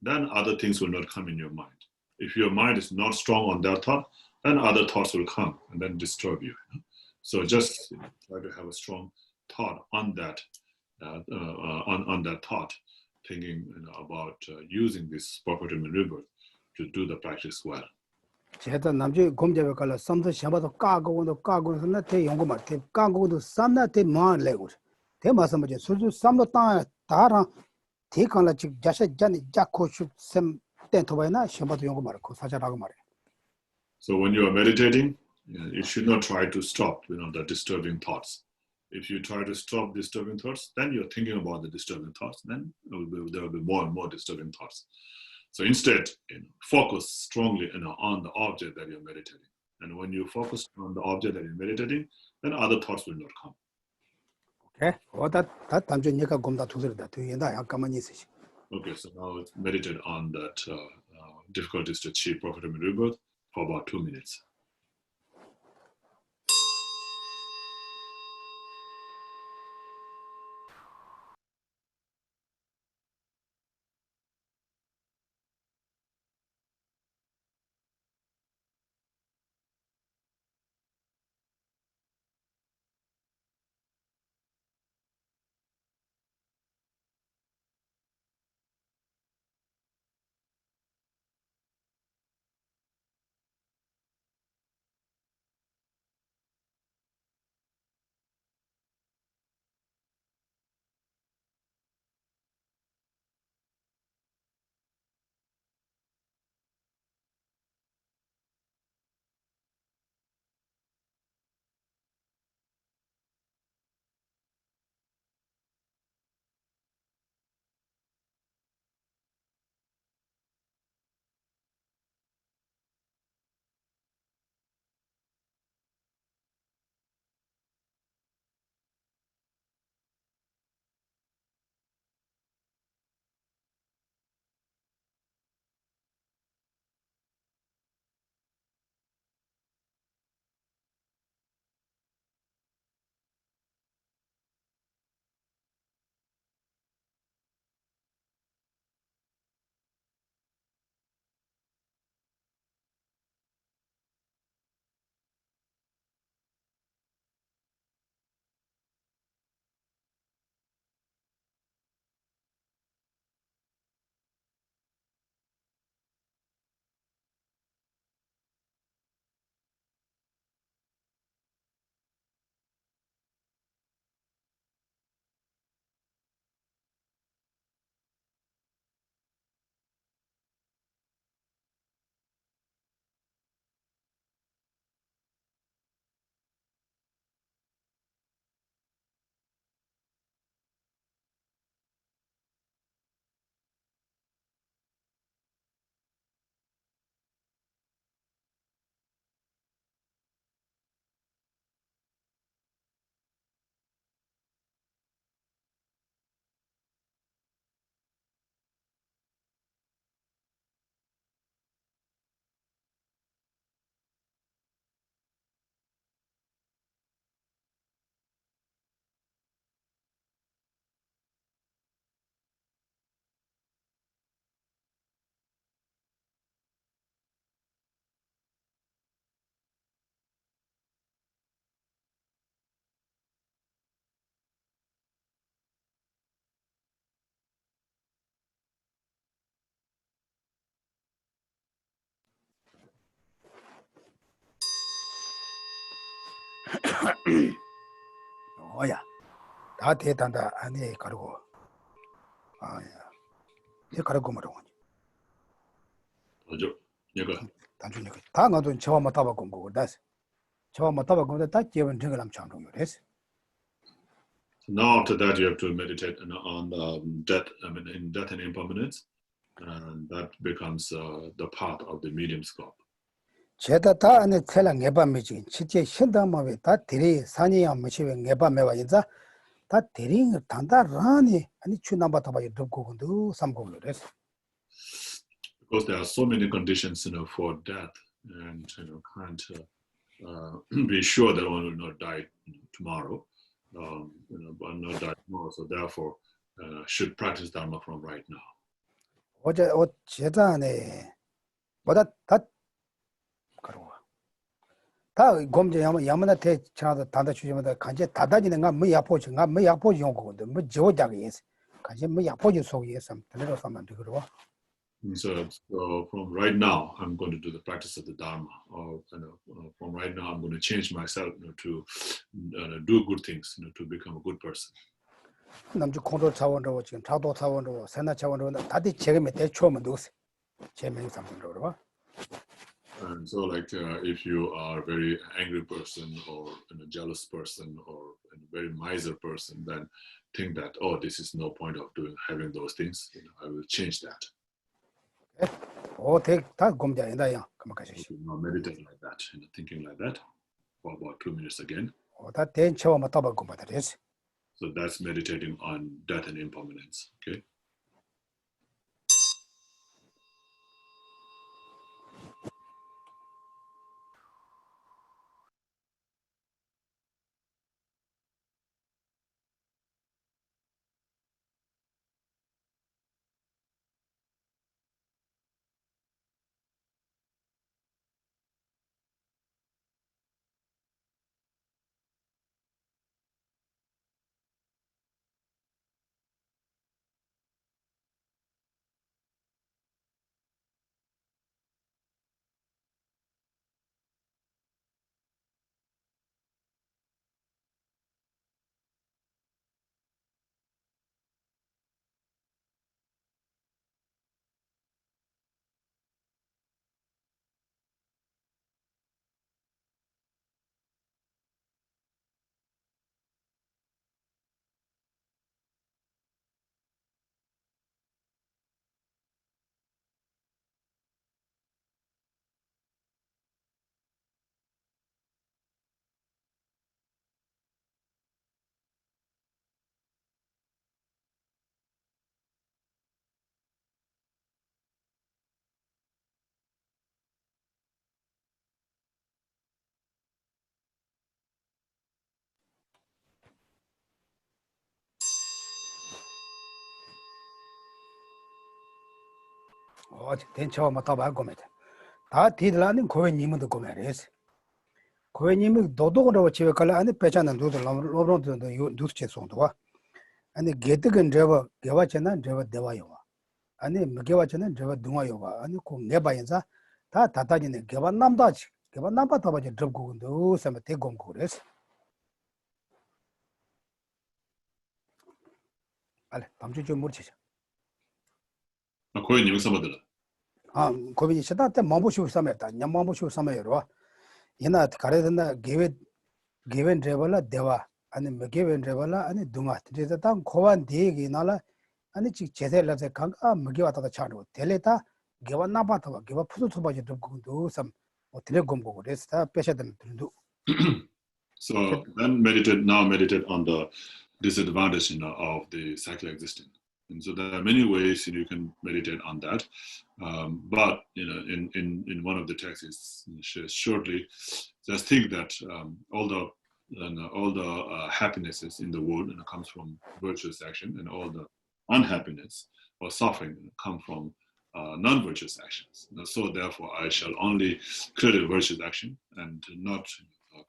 then other things will not come in your mind. If your mind is not strong on that thought, then other thoughts will come and then disturb you. So just try to have a strong thought on that. On that thought, thinking about using this property rebirth to do the practice well. 제가 남주 곰잡에 갈라 삼도 쳔바도 까고도 나 대용고 말 대 까고도 삼나 대 마래고. 대 마서면 수수 삼도 다랑 대칸라 즉 자세 잔이 자코슈 셈 땡토바이나 쳔바도 용고 말고 사자라고 말해. So when you are meditating, you should not try to stop the disturbing thoughts. If you try to stop disturbing thoughts, then you're thinking about the disturbing thoughts, then there will be more and more disturbing thoughts. So instead, focus strongly on the object that you're meditating. And when you focus on the object that you're meditating, then other thoughts will not come. Okay? 다 단전니까 곰다 두드렸다. 뒤에다 약간만 있으시. Okay, so now let's meditate on that difficulties to achieve perfect rebirth for about 2 minutes. Oh yeah. That hit and any cargo. Ah yeah. The cargo more. 당어도 처음 못하고 공부 that's 처음 못하고 공부 다 기본 정을 참고 그랬어. Now after that you have to meditate on death, in death and impermanence, and that becomes the part of the medium scope. 제가 다 안에 텔랑 예밤이지. 실제 현담마에 다 들이 산이야 뭐시에 예밤에와 인자 다 들이 단다라니 아니 추남바타 봐야 듣고도 삼고를 했어. Because there are so many conditions, for death, and can't be sure that one will not die tomorrow, but not die tomorrow. So therefore, should practice Dharma from right now. 어제 제자네 뭐다 다 그러고 다 검제 야만한테 차다 단다 주지마다 간제 다다지는가 뭐 약포지가 뭐 약포지 용거거든 뭐 저작이 있어 간제 뭐 약포지 속에 있어 들으러 사면 되거든. So from right now, I'm going to do the practice of the Dharma. Or from right now, I'm going to change myself to do good things, to become a good person. 남주 공도 차원으로 지금 차도 차원으로 세나 차원으로 다들 지금에 대초면 누구세? 제명이 삼성으로. And so, like, if you are a very angry person or a jealous person or a very miser person, then think that, oh, this is no point of having those things. I will change that. 오, 다 검자이다요. 그만까지. Meditate like that, thinking like that for about 2 minutes again. 다 대처와 맞다고 검바들이지. So that's meditating on death and impermanence. Okay. 대처와 맞다고 검이다. 다 뒤들라는 고인님도 검해야지. 고인님이 도도로 집에 갈라 안에 배잖아 누들 로로도 누스체 송도와 아니 게득은 저거 개와잖아 저거 대와요. 아니 먹여와잖아 저거 동화요가 아니 고 내봐인자 다 다다지네 개와 남다지 개와 남바다 봐지 접고도 섬에 대검고 그래서 알레 밤주 좀 물치자. 거의 님은 아 고민이 시다 때 마보시고 섬에다 냠마보시고 섬에로 이나 가래든나 given 레벨라 대와 아니 given 레벨라 아니 동화 이제 딱 고반 대기 나라 아니 지 제대로서 강아 먹여왔다 차로 텔레타 개와 나바타 개와 푸드토 바지 듣고도 섬 어떻게 검고 그래서 빼셔든 들도. So then meditate on the disadvantage of the cycle existing. And so there are many ways you can meditate on that. But in one of the texts it shares shortly, just think that all the happinesses in the world comes from virtuous action, and all the unhappiness or suffering come from non-virtuous actions. So therefore, I shall only credit virtuous action and not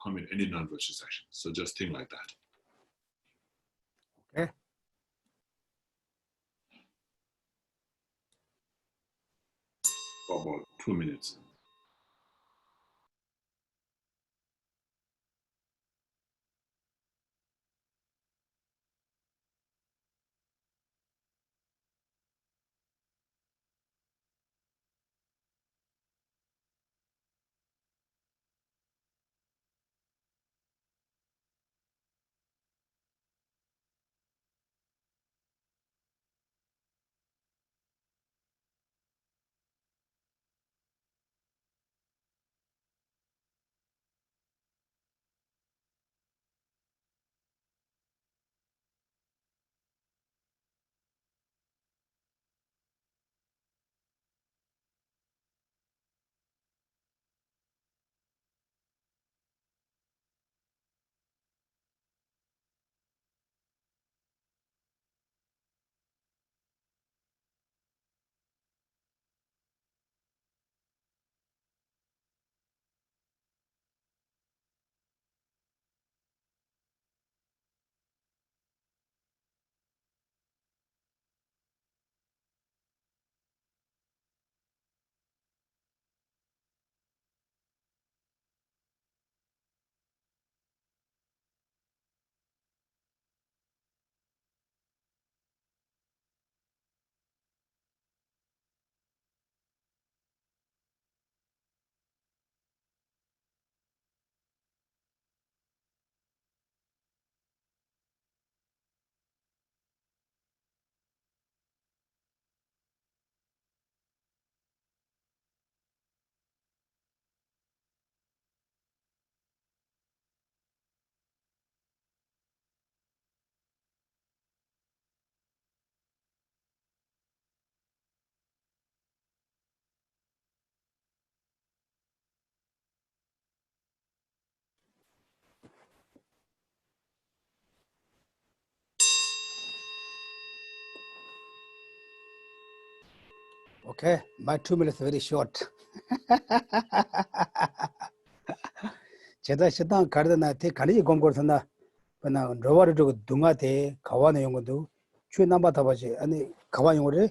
commit any non-virtuous action. So just think like that. Okay. For about 2 minutes. Okay, my 2 minutes very short. 제가 시당 가르나 테 가리지 공고선나 그나 로바르 저 둥아테 가와는 용도 추 남바 다바지 아니 가와 용어를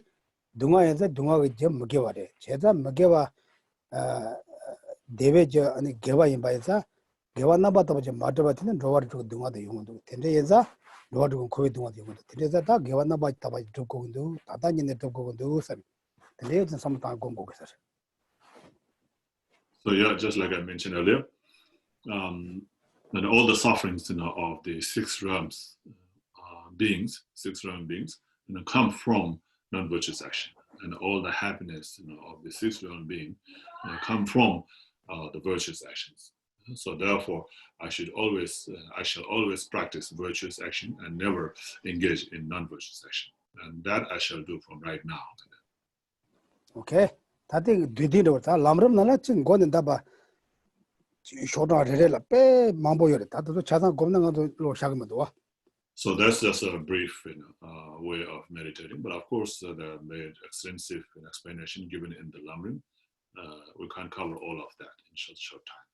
둥아에서 둥아가 이제 먹게 와래 제가 먹게 와 대베저 아니 개와 임바에서 개와 남바 다바지 마트바티는 로바르 저 둥아도 용도 텐데에서 로바르 거기 둥아도 용도 텐데에서 다 개와 남바 다바지 두고도 다다니네 두고도 선 텐데에서 삼타 공고가 있어. So yeah, just like I mentioned earlier, and all the sufferings of the six realms beings, come from non-virtuous action, and all the happiness of the six realm being come from the virtuous actions. So therefore, I shall always practice virtuous action and never engage in non-virtuous action, and that I shall do from right now. Okay, 다들 뒤뒤로 다 람름 나라 지금 거는 다봐 쇼다레라 빼 망보여래 다들 자산 겁나가도 로샤금도 와. So that's just a brief way of meditating, but of course there are made extensive explanation given in the Lamrim. We can't cover all of that in short time.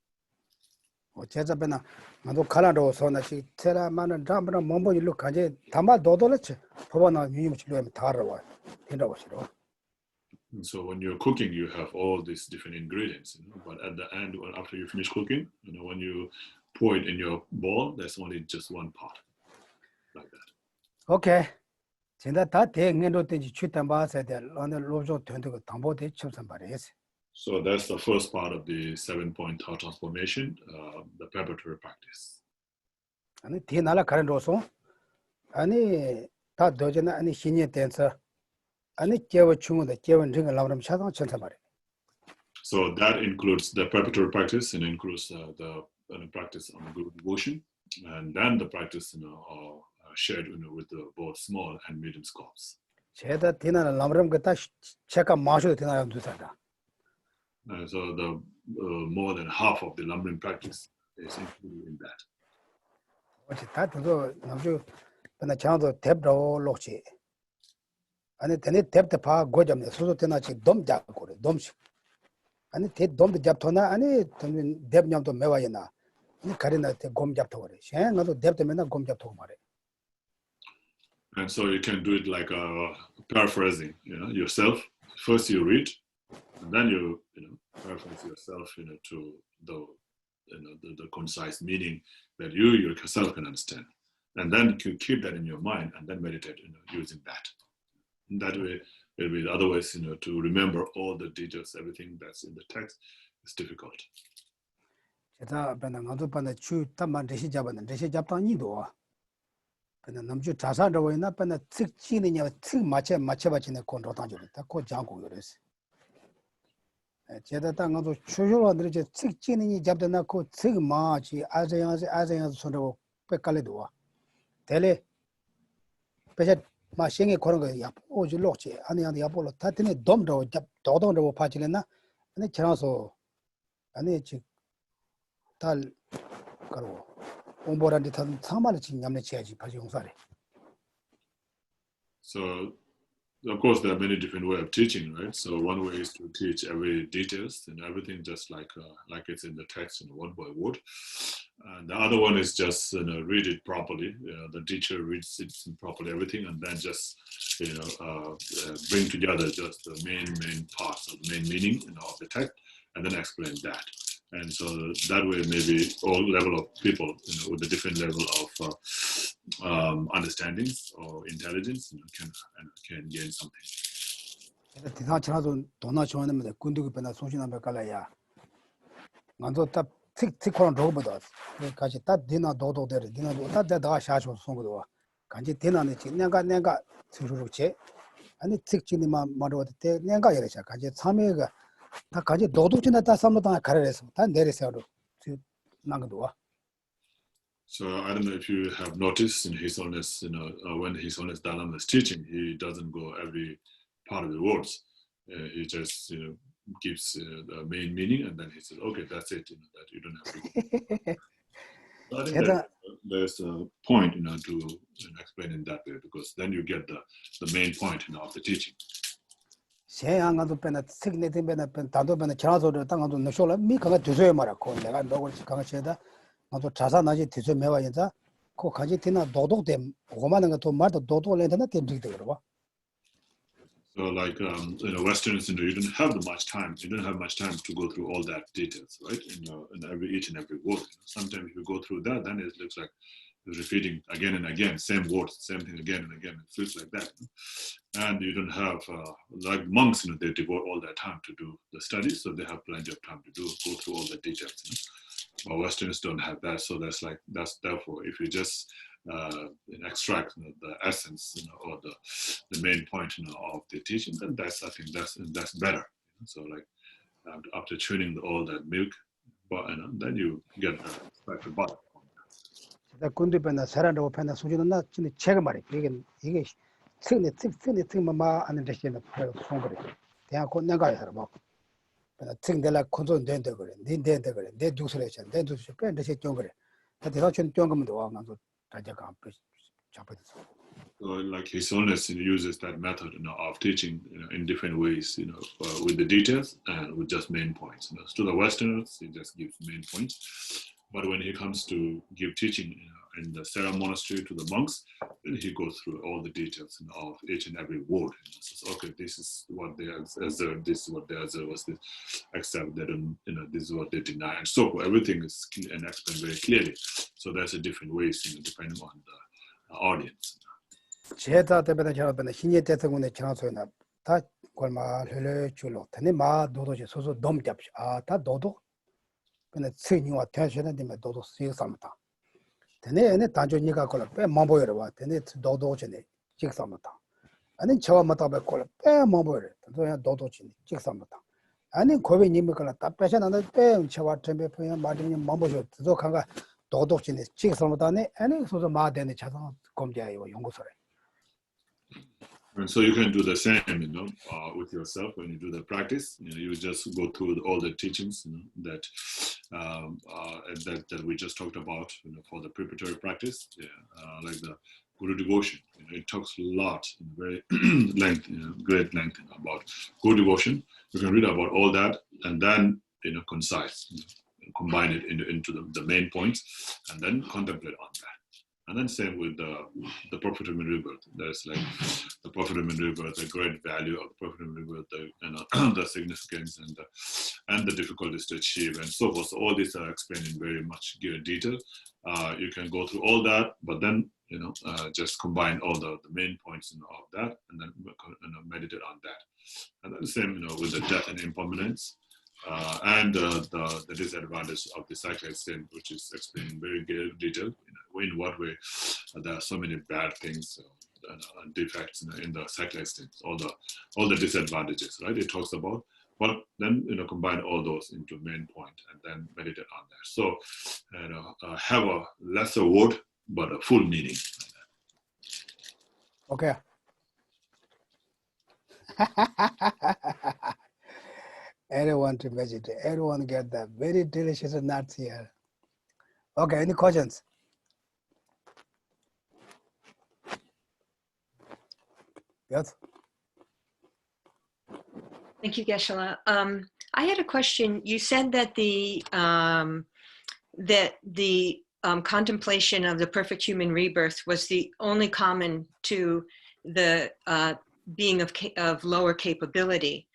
제자배나 나도 칼라로 소나시 테라만은 담브라 몸보일로 가제 담아 도도르치 포바나 유임치로 하면 다르와 된다고 싫어. So when you're cooking, you have all these different ingredients, but at the end, after you finish cooking, when you pour it in your bowl, there's only just one part, like that. Okay. 진짜 다 대응해도 되지 취단 봐서 될 어느 로조 된다고 담보대 첨선 말이지. So that's the first part of the 7-point thought transformation, the preparatory practice. 아니 뒤나라 가는 로소 아니 다 도전에 아니 신이 된서 아니 깨워 중원의 깨원 링을 나오면 차상 천사 말이야. So that includes the preparatory practice and includes the practice on good devotion, and then the practice shared with both small and medium scopes. 제가 뒤나라 람름 그다 체크 마셔도 되나요 두사다. So the more than half of the Lam-rim practice is included in that. 어찌 다 그거 남주 근데 저도 탭도 놓지. 아니 되네 탭도 봐 고점네 소소 되나지 돔 잡고 그래 돔식. 아니 대 돔도 잡토나 아니 탭냠도 매와이나. 아니 가리나 곰 잡토 그래. 셴 나도 탭도 맨날 곰 잡토 말해. And so you can do it like paraphrasing, yourself. First you read, and then you paraphrase yourself, to the concise meaning that you yourself can understand, and then you keep that in your mind, and then meditate, using that. In that way, it will be otherwise, to remember all the details, everything that's in the text is difficult. 제가 배는 나도 반에 추 담만 레시 잡다니도. 근데 남주 자산으로 있나 배는 특징이냐 특 맞춰바치네 건로당주다. 그 장고 그랬어. 제가 당가도 추조로들 이제 특징이 잡다나 그 특마치 아자야서 손으로 뺏갈래도 와. 대래 배제 마싱에 그런 거 오지 lok지 아니 야볼로 다트네 돔도 잡 도동도 파지래나 아니 지나서 아니 지달 가로 공부란데 단 상말을 지금 냠내 지야지 파지 용사래. So of course there are many different ways of teaching, right? So one way is to teach every details and everything just like it's in the text, word by word. And the other one is just read it properly. The teacher reads it properly, everything, and then just bring together just the main parts of the main meaning of the text, and then explain that. And so that way, maybe all level of people with a different level of understandings or intelligence can gain something. 대상처라도 돈나 좋아하는데 군두기 배나 소신한 백갈라야. 먼저 딱 특특한 로보다. 같이 딱 디나 도도들 디나도 딱다 샤쇼 송거도. 간지 디나네 내가 스스로체 아니 특징이만 말어도 때 내가 이래서 간지 참여가 다 같이 도도진다 다 삼로다 가르래서 다 내려서로 나가도. So I don't know if you have noticed in His Holiness, when His Holiness Dalai Lama is teaching, he doesn't go every part of the words. He just gives the main meaning, and then he says, "Okay, that's it." That you don't have to. So I think that there's a point, to explain in that way, because then you get the main point, of the teaching. 세양가도 빼나 책내든 빼나 단도 빼나 전화소를 땅가도 너쇼라 미가가 뒤져야 말아고 내가 너걸 강시에다 나도 자산하지 뒤져 매와인자 그 가지 되나 도도됨 오만한 것도 말도 도도lên 템직도 그러고. So like Westerners, you don't have much time. You don't have much time to go through all that details, right? In each and every word. Sometimes if you go through that, then it looks like you're repeating again and again, same words, same thing again and again. It feels like that. And you don't have like monks, they devote all their time to do the studies, so they have plenty of time to go through all the details. But Westerners don't have that, so that's therefore if you just extract the essence, or the main point, of the teaching, then I think that's better. So like after tuning all that milk, but then you get the butter. 나 군대변나 사람도 변나 수준은 나 진짜 제가 말이 이게 특만 아는 데시는 송거리. 대학 내가 해서 뭐 변나 특들라 컨트롤 된다 그래. 된다 그래. 내 두서래잖아. 내 두서 변데 좀 그래. 대학 좀 거면 와 가서 다자가 앞에 잡아서. So like His Holiness uses that method of teaching in different ways, with the details and with just main points. To the Westerners, he just gives main points. But when he comes to give teaching in the Sera monastery to the monks, then he goes through all the details of each and every word. Says, okay, this is what they observe, this is what they observe, this accept, they don't, this is what they deny, and so forth. Everything is and explained very clearly. So there's a different ways, depending on the audience. 제다 때문에 저번에 신예 대통령의 전화소에나 다 걸마 흘려 줄로 되네 마 노도지 소소 너무 잡시 다 노도 근데 승이와 대셔는 되면 노도 쓰여 삼다 되네 ene 단조니가 걸 빼 마보여라 와 되네 노도 전에 직삼다 아니 저와 맞다 걸 빼 마보여라 또야 노도 전에 직삼다 아니 고베 님을 걸다 빼셔는데 빼 저와 전에 보면 마디님 마보여 또 간가 노도 전에 직삼다네 아니 소소 마되네 자산 검자요 연구소래. And so you can do the same, with yourself when you do the practice. You just go through all the teachings that we just talked about, for the preparatory practice. Like the Guru devotion. It talks a lot, very great length about Guru devotion. You can read about all that and then, concise, combine it into the main points, and then contemplate on that. And then same with the Prophet of Rebirth. There's like the Prophet of Rebirth, the great value of the Prophet of Rebirth, the significance and the difficulties to achieve, and so forth. So all these are explained in very much detail. You can go through all that, but then just combine all the main points of that, and then meditate on that. And then the same, with the death and impermanence. And the disadvantage of the cyclic state, which is explained in very detail. In what way there are so many bad things and defects in the cyclic state, all the disadvantages, right? It talks about, but then combine all those into main point and then meditate on that. So have a lesser word but a full meaning. Okay. Everyone to vegetarian. Everyone get the very delicious nuts here. Okay, any questions? Yes. Thank you, Geshe. I had a question. You said that the contemplation of the perfect human rebirth was the only common to the being of lower capability,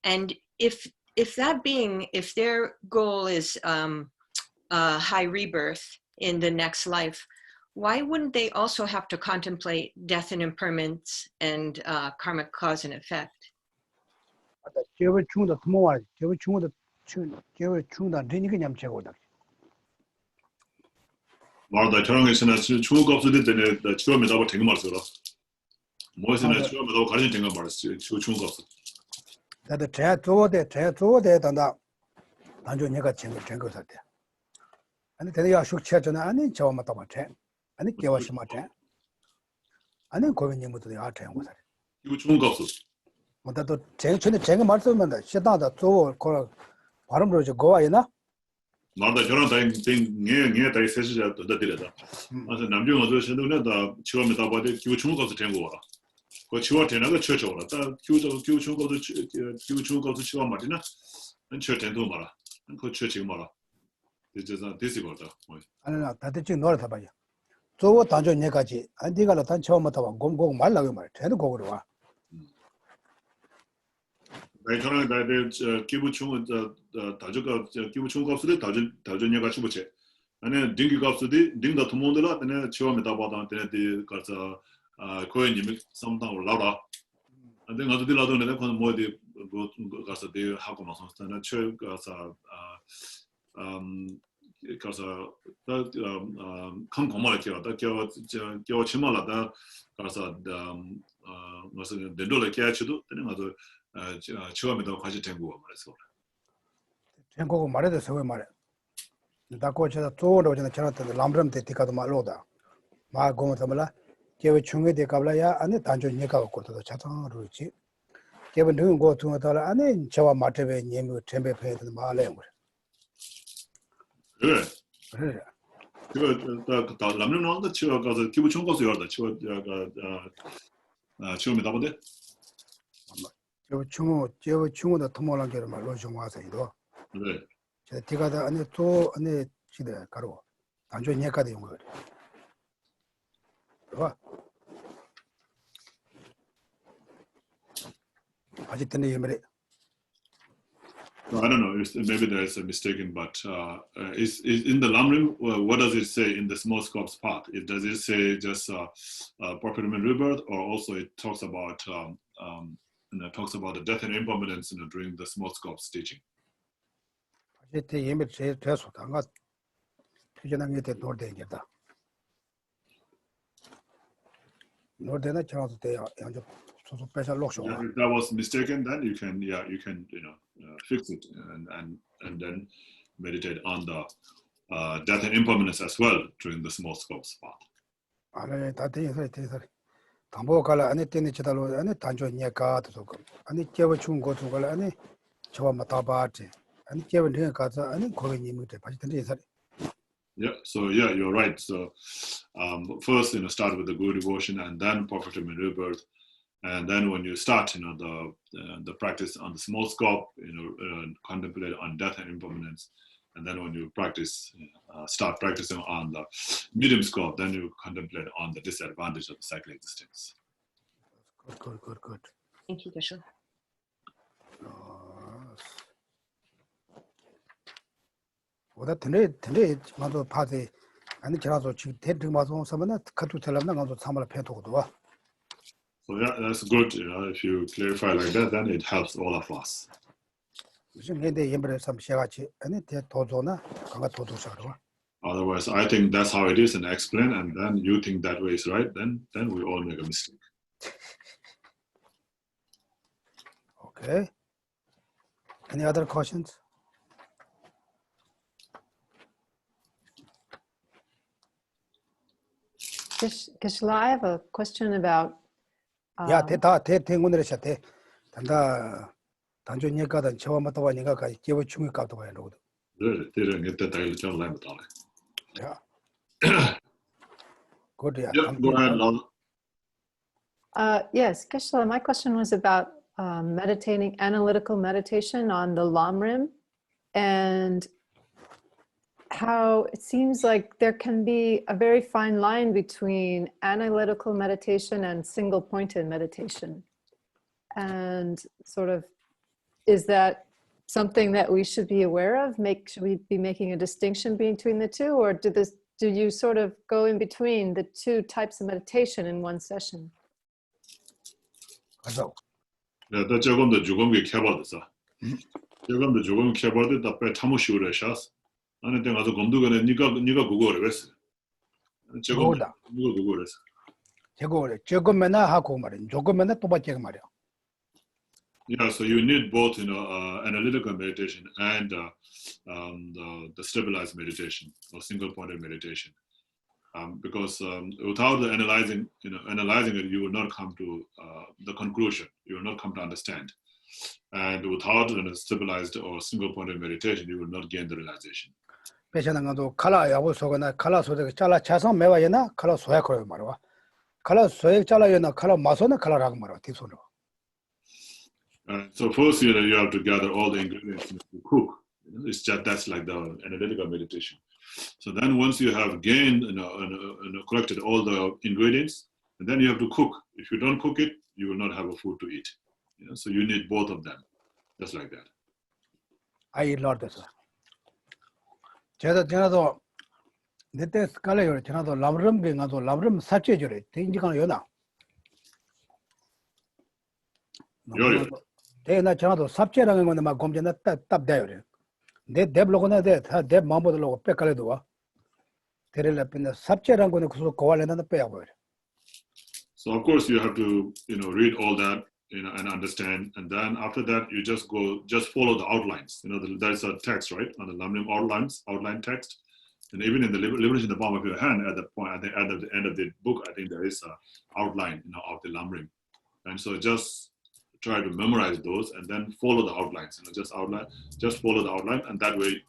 and if their goal is high rebirth in the next life, why wouldn't they also have to contemplate death and impermanence and karmic cause and effect? 나도 제 조대 단다 단조 내가 전거 살때 아니 대야 숙취하잖아 아니 저 맞다 맞대 아니 개와시 맞대 아니 고민님부터 야 태양 거살 이거 좋은 거 없어. 뭐다도 제가 말씀한다 시다다 조 거 발음으로 저 고아이나 나도 저런 땡 다이 세지자 더 드려다. 그래서 남중 어서 신도네다 처음에 다 봐도 이거 좋은 거 없어 된 거라. 그 치워 되나가 쳐줘라. 다 교초고도 치워 말이나. 쳐 된도 말아. 그 쳐지고 말아. 이제서 되시거든. 아니 나 다들 놀아다 봐요. 저거 단전 얘까지 안 네가 단 처음부터 봐. 곰곰 말라고 말. 되는 거로 와. 저는 다들 기부충은 다저가 기부충 값을 다전 얘가 주부채. 아니 딩기 값이 딩다 도모들라 근데 치워메다 봐도 되는데 가서 고현님이 상담 올라라. 근데 나도 들라도 내가 그 뭐디 뭐 가서 대 하고 막 선스는 쳐 가서 가서 큰 고마를 키워다 겨 치마라다 가서 무슨 데돌에 캐치도 되는 것도 처음에도 같이 된 거 말해서. 전국은 말해도 세월 말해. 나 거기서 또로 전에 전화했는데 람브람 때 티카도 말로다. 마 고모서 몰라. 걔왜 중에 대가블라야 안에 단전 얘가 갖고도 자동으로 있지. 걔는 누군 거 두어달라 안에 저와 마트에 님을 템베 패는 말해요. 그래. 그래. 그 람림 나온다 치워 가서 기부 총고서 열다 치워 치워메 다본데. 저 중으로 도모란 게 말로 좀 와서 이거. 네. 저 티가다 안에 또 안에 지대 가로 단전 얘가도 용 거래. 봐. 아직 때는 예매래. I don't know. Maybe there's a mistaken, but is in the Lamrim? What does it say in the small scopes part? Does it say just proper rebirth, or also it talks about the death and impermanence during the small scopes teaching? 아직 때 예매 제일 돼서 당가 표현한 게 노르대겠다. 노르대나 저도 때 양쪽 소소 special 록쇼. If that was mistaken, then you can fix it and then meditate on the death and impermanence as well during the small scopes part. 아니 다 되서 담보 갈라 안에 때는 지달로 안에 단전 얘가도 조금 아니 깨워 준 것도 갈 안에 저와 맞다 봐지 아니 깨워 내 가서 아니 고객님이 돼 봐지 된대 사. Yeah, so you're right. So first, start with the good devotion and then prophetic rebirth. And then when you start, the practice on the small scope, contemplate on death and impermanence. And then when you practice, start practicing on the medium scope, then you contemplate on the disadvantage of the cyclic existence. Good. Thank you, Geshe. 오다 근데 맞아 파데 아니 저라도 지금 대등 맞아 서면은 카투 텔람나 가서 참을 패도도 와. So yeah, that's good. If you clarify like that, then it helps all of us. Otherwise, I think that's how it is and explain, and then you think that way is right, then we all make a mistake. Okay. Any other questions? Geshe, I have a question about 야, 대행군들이 샷대. 단다 단전 얘가다 저와 맞다 와니가 가 제부 중에 가도 봐야 되거든. 네, 대령 그때 다일 좀 라면 달래. 야. Good. Yeah. Go ahead, Lama. Yes, Geshe, my question was about meditating, analytical meditation on the Lam-rim, and how it seems like there can be a very fine line between analytical meditation and single-pointed meditation. And sort of, is that something that we should be aware of? Should we be making a distinction between the two, or do you sort of go in between the two types of meditation in one session? 가서. 네, 더 조금 더 죽음게 캐버드서. 조금 더 죽음 캐버드 답에 참고 쉬우래 샤스. 아니 내가 가서 검도가네 네가 그거를 했어. 저거다. 네가 그거를 했어. 저거면은 하고 말이야. 조금면은 또 받게 말이야. Yeah, so you need both, analytical meditation and the stabilized meditation or single-pointed meditation, because without the analyzing it, you will not come to the conclusion. You will not come to understand, and without stabilized or single-pointed meditation, you will not gain the realization. 배셔는 것도 칼라 야고 소거나 칼라 소리가 잘라 차서 매와야나 칼라 소야 거려 말이야. color soy chala yo na color masona color rag maro tisono. So first, you have to gather all the ingredients to cook. It's just that's like the analytical meditation. So then once you have gained, collected all the ingredients, and then you have to cook. If you don't cook it, you will not have a food to eat. So you need both of them, just like that. I eat lot this. 제가 내때 스칼레요. 저나도 람름 빙아도 람름 사체절에 인지가 요나. 요요. 내가 저나도 삽제라는 건데 막 검전에 답답돼요. 내 데블로고나 내 마음보다로 뺏갈래도 와. 데rel라 빈다 삽제라는 거는 그 고발해는데 빼야고. So of course you have to read all that and understand, and then after that you just follow the outlines. There's a text, right, on the Lam-rim outline text, and even in the liberation in the palm of your hand at the end of the book, I think there is a outline of the Lam-rim, and so just try to memorize those and then follow the outlines. Just follow the outline, and that way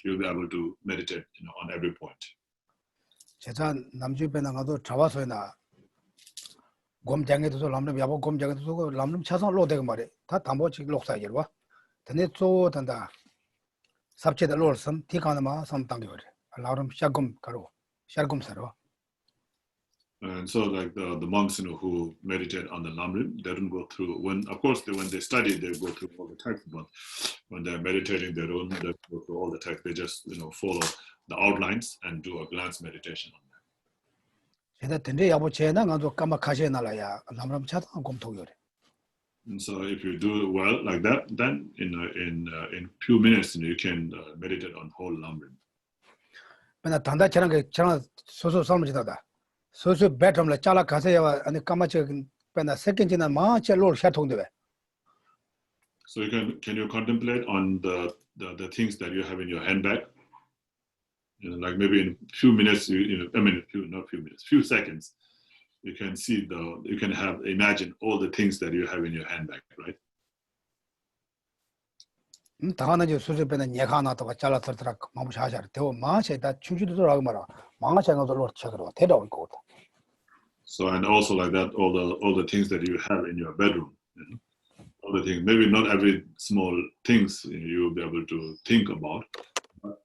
you'll be able to meditate on every point. 제가 남주변에 가도 잡아서나 곰장에도 람름 야보 곰장에도 람름 차선 로되고 말이 다 담보직 lok사이로 와. 근데 또 단다. 삽체들 로섬 티가나마 섬당이 그래. 람름 샤금 가로. 샤금 사로. And so like the monks who meditate on the Lam-rim, they don't go through when they study they go through all the text, but when they're meditating they don't go through all the text. They just follow the outlines and do a glance meditation on them. And so if you do well like that, then in few minutes you can meditate on whole Lam-rim. So better like chala kasaya and kamacha pena second in a march a lord shatong de. So can you contemplate on the things that you have in your handbag? Like maybe in a few minutes, few seconds, you can see imagine all the things that you have in your handbag, right? 당하는 수수 배는 예가나도 잘라 들더라 마무샤샤 대고 마셔다 충주도 들어가고 말아 망아장도 lord 책으로 데려올 거다. So and also like that, all the things that you have in your bedroom, all the things. Maybe not every small things you will be able to think about, but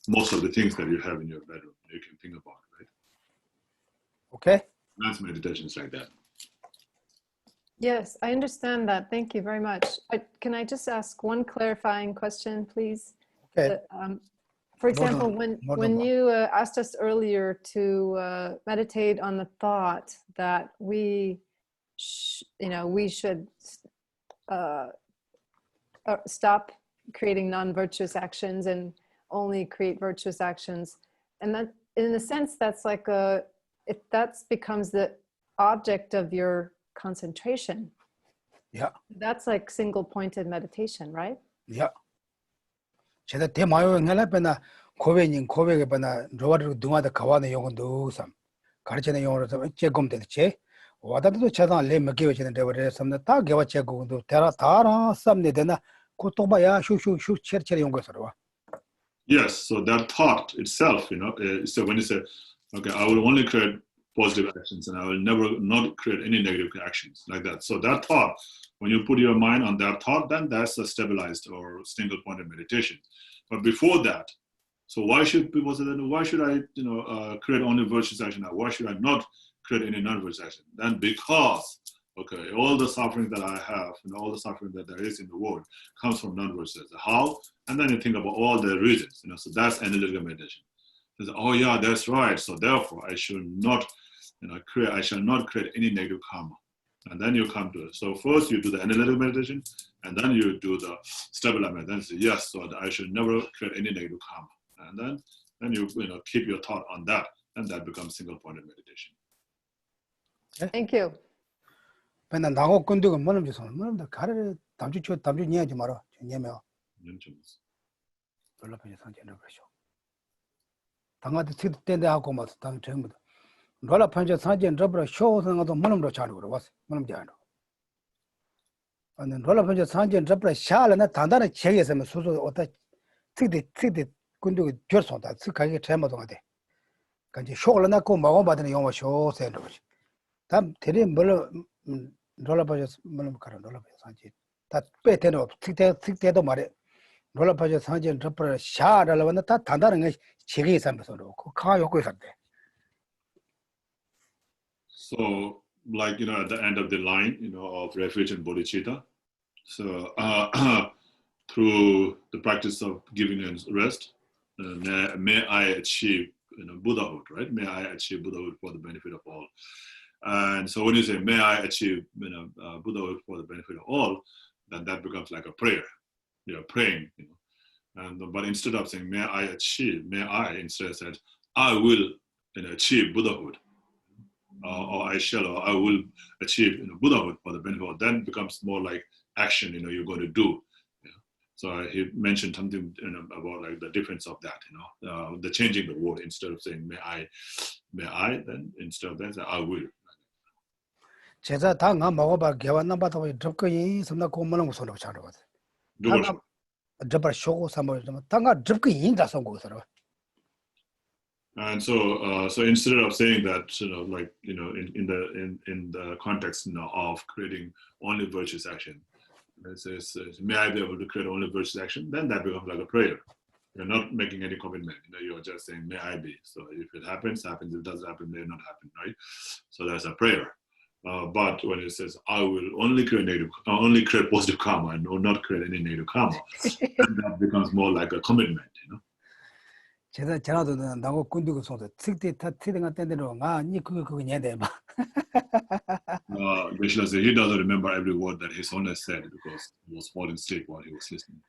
most of the things that you have in your bedroom you can think about, right? Okay. That's meditations like that. Yes, I understand that. Thank you very much. Can I just ask one clarifying question, please? Okay. For example, when you asked us earlier to meditate on the thought that we should stop creating non-virtuous actions and only create virtuous actions, and that, in a sense, that's like that becomes the object of your concentration. Yeah. That's like single-pointed meditation, right? Yeah. 제가 대마요 내려배나 고백에 배나 로와르 동아다 가와는 용도 삼 가르치는 용어로서 제검되지 와다도 제가 내 먹기워지는 데버려 섬나 다 개와 제공도 대라 다라 섬네 되나 고토바야 슈슈슈 체르체르 용거서로. Yes, so that thought itself, so when you say, okay, I will only create positive actions and I will never not create any negative actions like that. So that thought, when you put your mind on that thought, then that's a stabilized or single-pointed meditation. But before that, so why should I, create only virtuous action? Why should I not create any non-virtuous action? Then because, okay, all the suffering that I have and all the suffering that there is in the world comes from non-virtuous. How? And then you think about all the reasons. So that's analytical meditation. Oh yeah, that's right. So therefore, I should not, I shall not create any negative karma. And then you come to it. So first you do the analytical meditation, and then you do the stabilized meditation. Then say, yes, so I should never create any negative karma. And then you keep your thought on that, and that becomes single-pointed meditation. Thank you. 맨날 나고 건드고 뭐는 무슨 뭐는 가르 담주 이해하지 마라. 이해면. 별로 상관없는 거죠. 당가도 티도 때인데 하고 막 당 전부 다. 놀라 편제 사진 접으러 쇼는 것도 뭐는로 차는 거로 왔어. 뭐는 되는. 아니 놀라 편제 사진 접으러 샤라나 단단한 책에서는 소소 어떤 티디 군도 결선다. 스카게 잘못한 거데. 간지 쇼를 낳고 먹어 받는 용어 쇼세는 거지. 담 대리 뭘 놀아봐줘 뭘 가라 놀아봐줘 산지 다 빼대는 특대도 말해 놀아봐줘 산지 접을 샤라를 왔다 다 단다는 게 지게 있으면서로 가 요구 있었대. So, like, at the end of the line, of refuge and bodhicitta. So, through the practice of giving and rest, may I achieve, Buddhahood, right? May I achieve Buddhahood for the benefit of all. And so when you say, may I achieve, Buddhahood for the benefit of all, then that becomes like a prayer. You're praying, but instead of saying, may I achieve, instead said, I will, achieve Buddhahood. Or I shall, or I will achieve Buddhahood for the benefit of all. Then becomes more like action, you're going to do. So he mentioned something about like the difference of that, the changing the word instead of saying may I, then instead of that say I will. 제자 당가 먹어봐 개완나 받아 접근이 섬나 고문은 무슨 거 차려. 당가 접을 쇼고 삼을 좀 당가 접근 인자 선고서로. And so instead of saying that, like, in the context of creating only virtuous action, it says, may I be able to create only virtuous action, then that becomes like a prayer. You're not making any commitment, you're just saying, may I be. So if it happens, happens. If it doesn't happen, may not happen, right? So that's a prayer. But when it says, I will only create positive karma and will not create any negative karma, then that becomes more like a commitment, 제가 전화도 나고 군두고 소도 특대 다 특대가 때대로 아니 그거 녀대 봐. Geshe said he doesn't remember every word that His Holiness said because he was falling asleep while he was listening.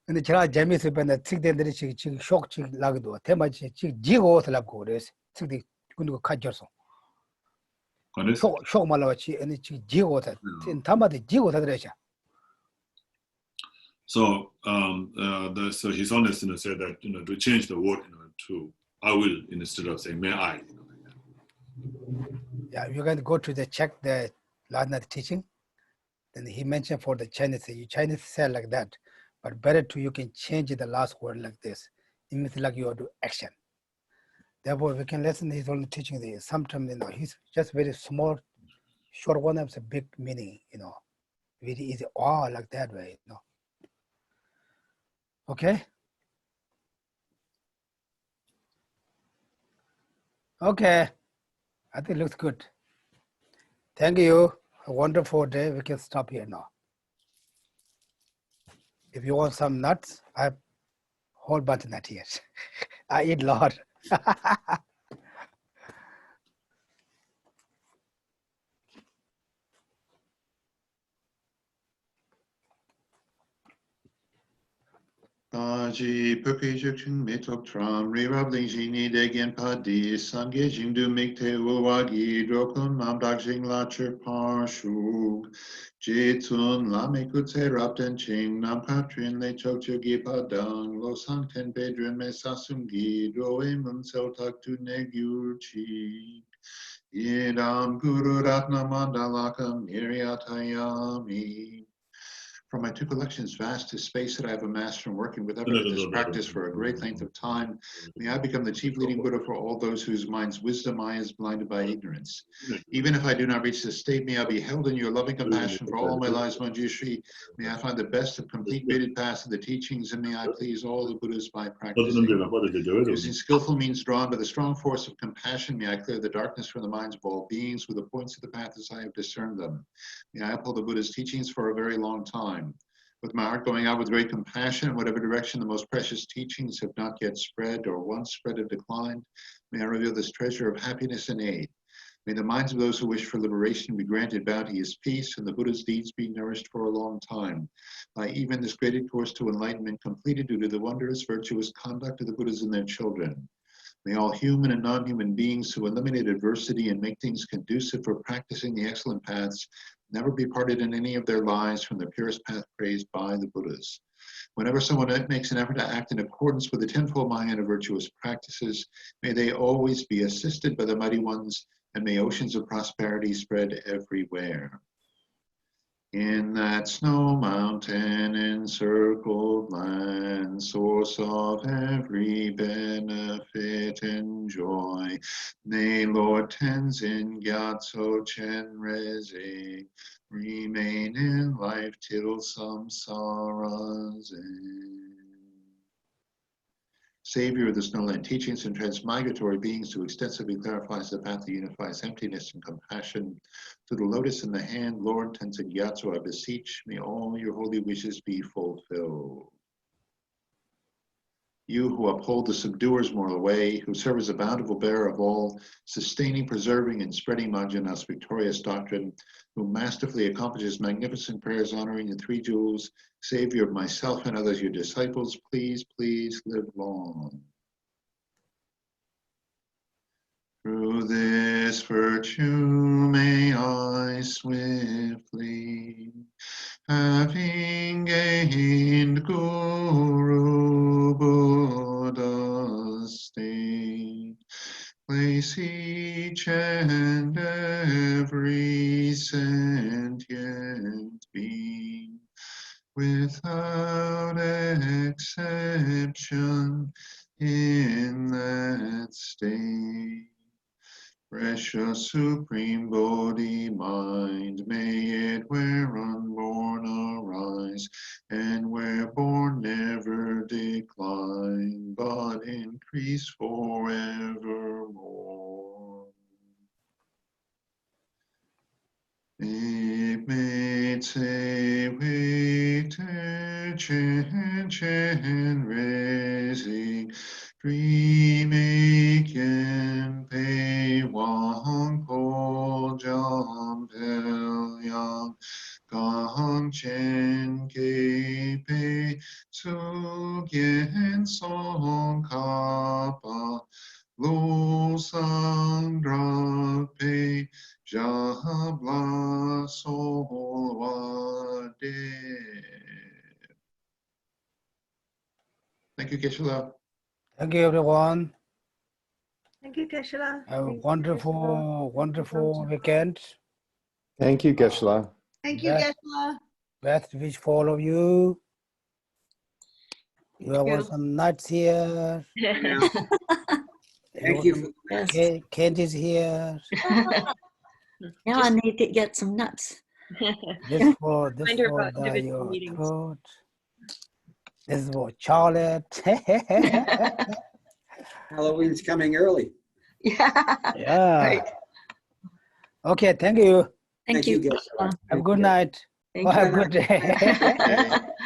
근데 제가 재미있을 뻔데 특대들이 지금 쇼크 나기도 테마치 지금 지고 살고 그래서 특대 군두고 가져서. 쇼크 말라치 아니 지금 지고 살. 담아도 지고 살더래죠. So, so His Holiness said that to change the word to I will instead of saying may I. Yeah, you're going to go to check the last night teaching. Then he mentioned for the Chinese, you Chinese say like that, but better you can change the last word like this. It means like you do action. Therefore, we can listen to his own teaching. Sometimes he's just very small, short one has a big meaning. Very easy. Oh, like that way. Okay. Okay. I think it looks good. Thank you. A wonderful day. We can stop here now. If you want some nuts, I have a whole bunch of nuts here. I eat a lot. Taji Pukijukchung Mitok Tram Rirabling Jini Degen Padi Sange Jingdu Mikte Wagi Drokun Mamdak Jing Lacher Parshug Jitun Lamikute Rapten Ching Nam Katrin Le Chokchugi Padang Lo Sangten Bedrin Me Sasumgi Droe Mun Seltak Tu Negurchi Idam Guru Ratna Mandalaka Miriatayami. From my two collections, vast is space that I have amassed from working with effort at this practice for a great length of time. May I become the chief leading Buddha for all those whose minds' wisdom eye is blinded by ignorance. Even if I do not reach this state, may I be held in your loving compassion for all my lives, Manjushri. May I find the best of complete graded paths of the teachings, and may I please all the Buddhas by practicing. Using skillful means drawn by the strong force of compassion, may I clear the darkness from the minds of all beings with the points of the path as I have discerned them. May I uphold the Buddha's teachings for a very long time. With my heart going out with great compassion in whatever direction the most precious teachings have not yet spread or once spread have declined, may I reveal this treasure of happiness and aid. May the minds of those who wish for liberation be granted bounteous peace and the Buddha's deeds be nourished for a long time. By even this graded course to enlightenment completed due to the wondrous virtuous conduct of the Buddhas and their children. May all human and non-human beings who eliminate adversity and make things conducive for practicing the excellent paths never be parted in any of their lives from the purest path praised by the Buddhas. Whenever someone makes an effort to act in accordance with the tenfold Mahayana virtuous practices, may they always be assisted by the mighty ones, and may oceans of prosperity spread everywhere. In that snow mountain encircled land, source of every benefit and joy, may Lord Tenzin Gyatso Chenrezig remain in life till samsara's end. Savior of the snowland teachings and transmigratory beings who extensively clarifies the path that unifies emptiness and compassion, to the lotus in the hand, Lord Tenzin Gyatso, I beseech, may all your holy wishes be fulfilled. You who uphold the subduer's moral way, who serve as a bountiful bearer of all, sustaining, preserving, and spreading Majjhana's victorious doctrine, who masterfully accomplishes magnificent prayers honoring the three jewels, Savior of myself and others, your disciples, please, please live long. Through this virtue may I swiftly, having gained Guru Buddha's state, place each and every sentient being without exception in that state. Precious Supreme Bodhi mind, may it where unborn arise, and where born never decline, but increase forevermore. Dreaming pei wang po jam pel yang gang chen ke pei su gen Tsongkhapa lo sang dra pei jabla sol wa de. Thank you, Geshe. Thank you, everyone. Thank you, Geshe. Have a wonderful, wonderful weekend. Thank you, Geshe. Thank you, Geshe. Best wish for all of you. You have you. some nuts here. Thank you. Yes. Candy's here. Now I need to get some nuts. This for Reminder about the, individual your meetings. throat. This is for Charlotte. Halloween's coming early. Yeah. Yeah. Right. Okay, thank you. Thank you. Geshe. Have a good night. Thank Or you. have a good day.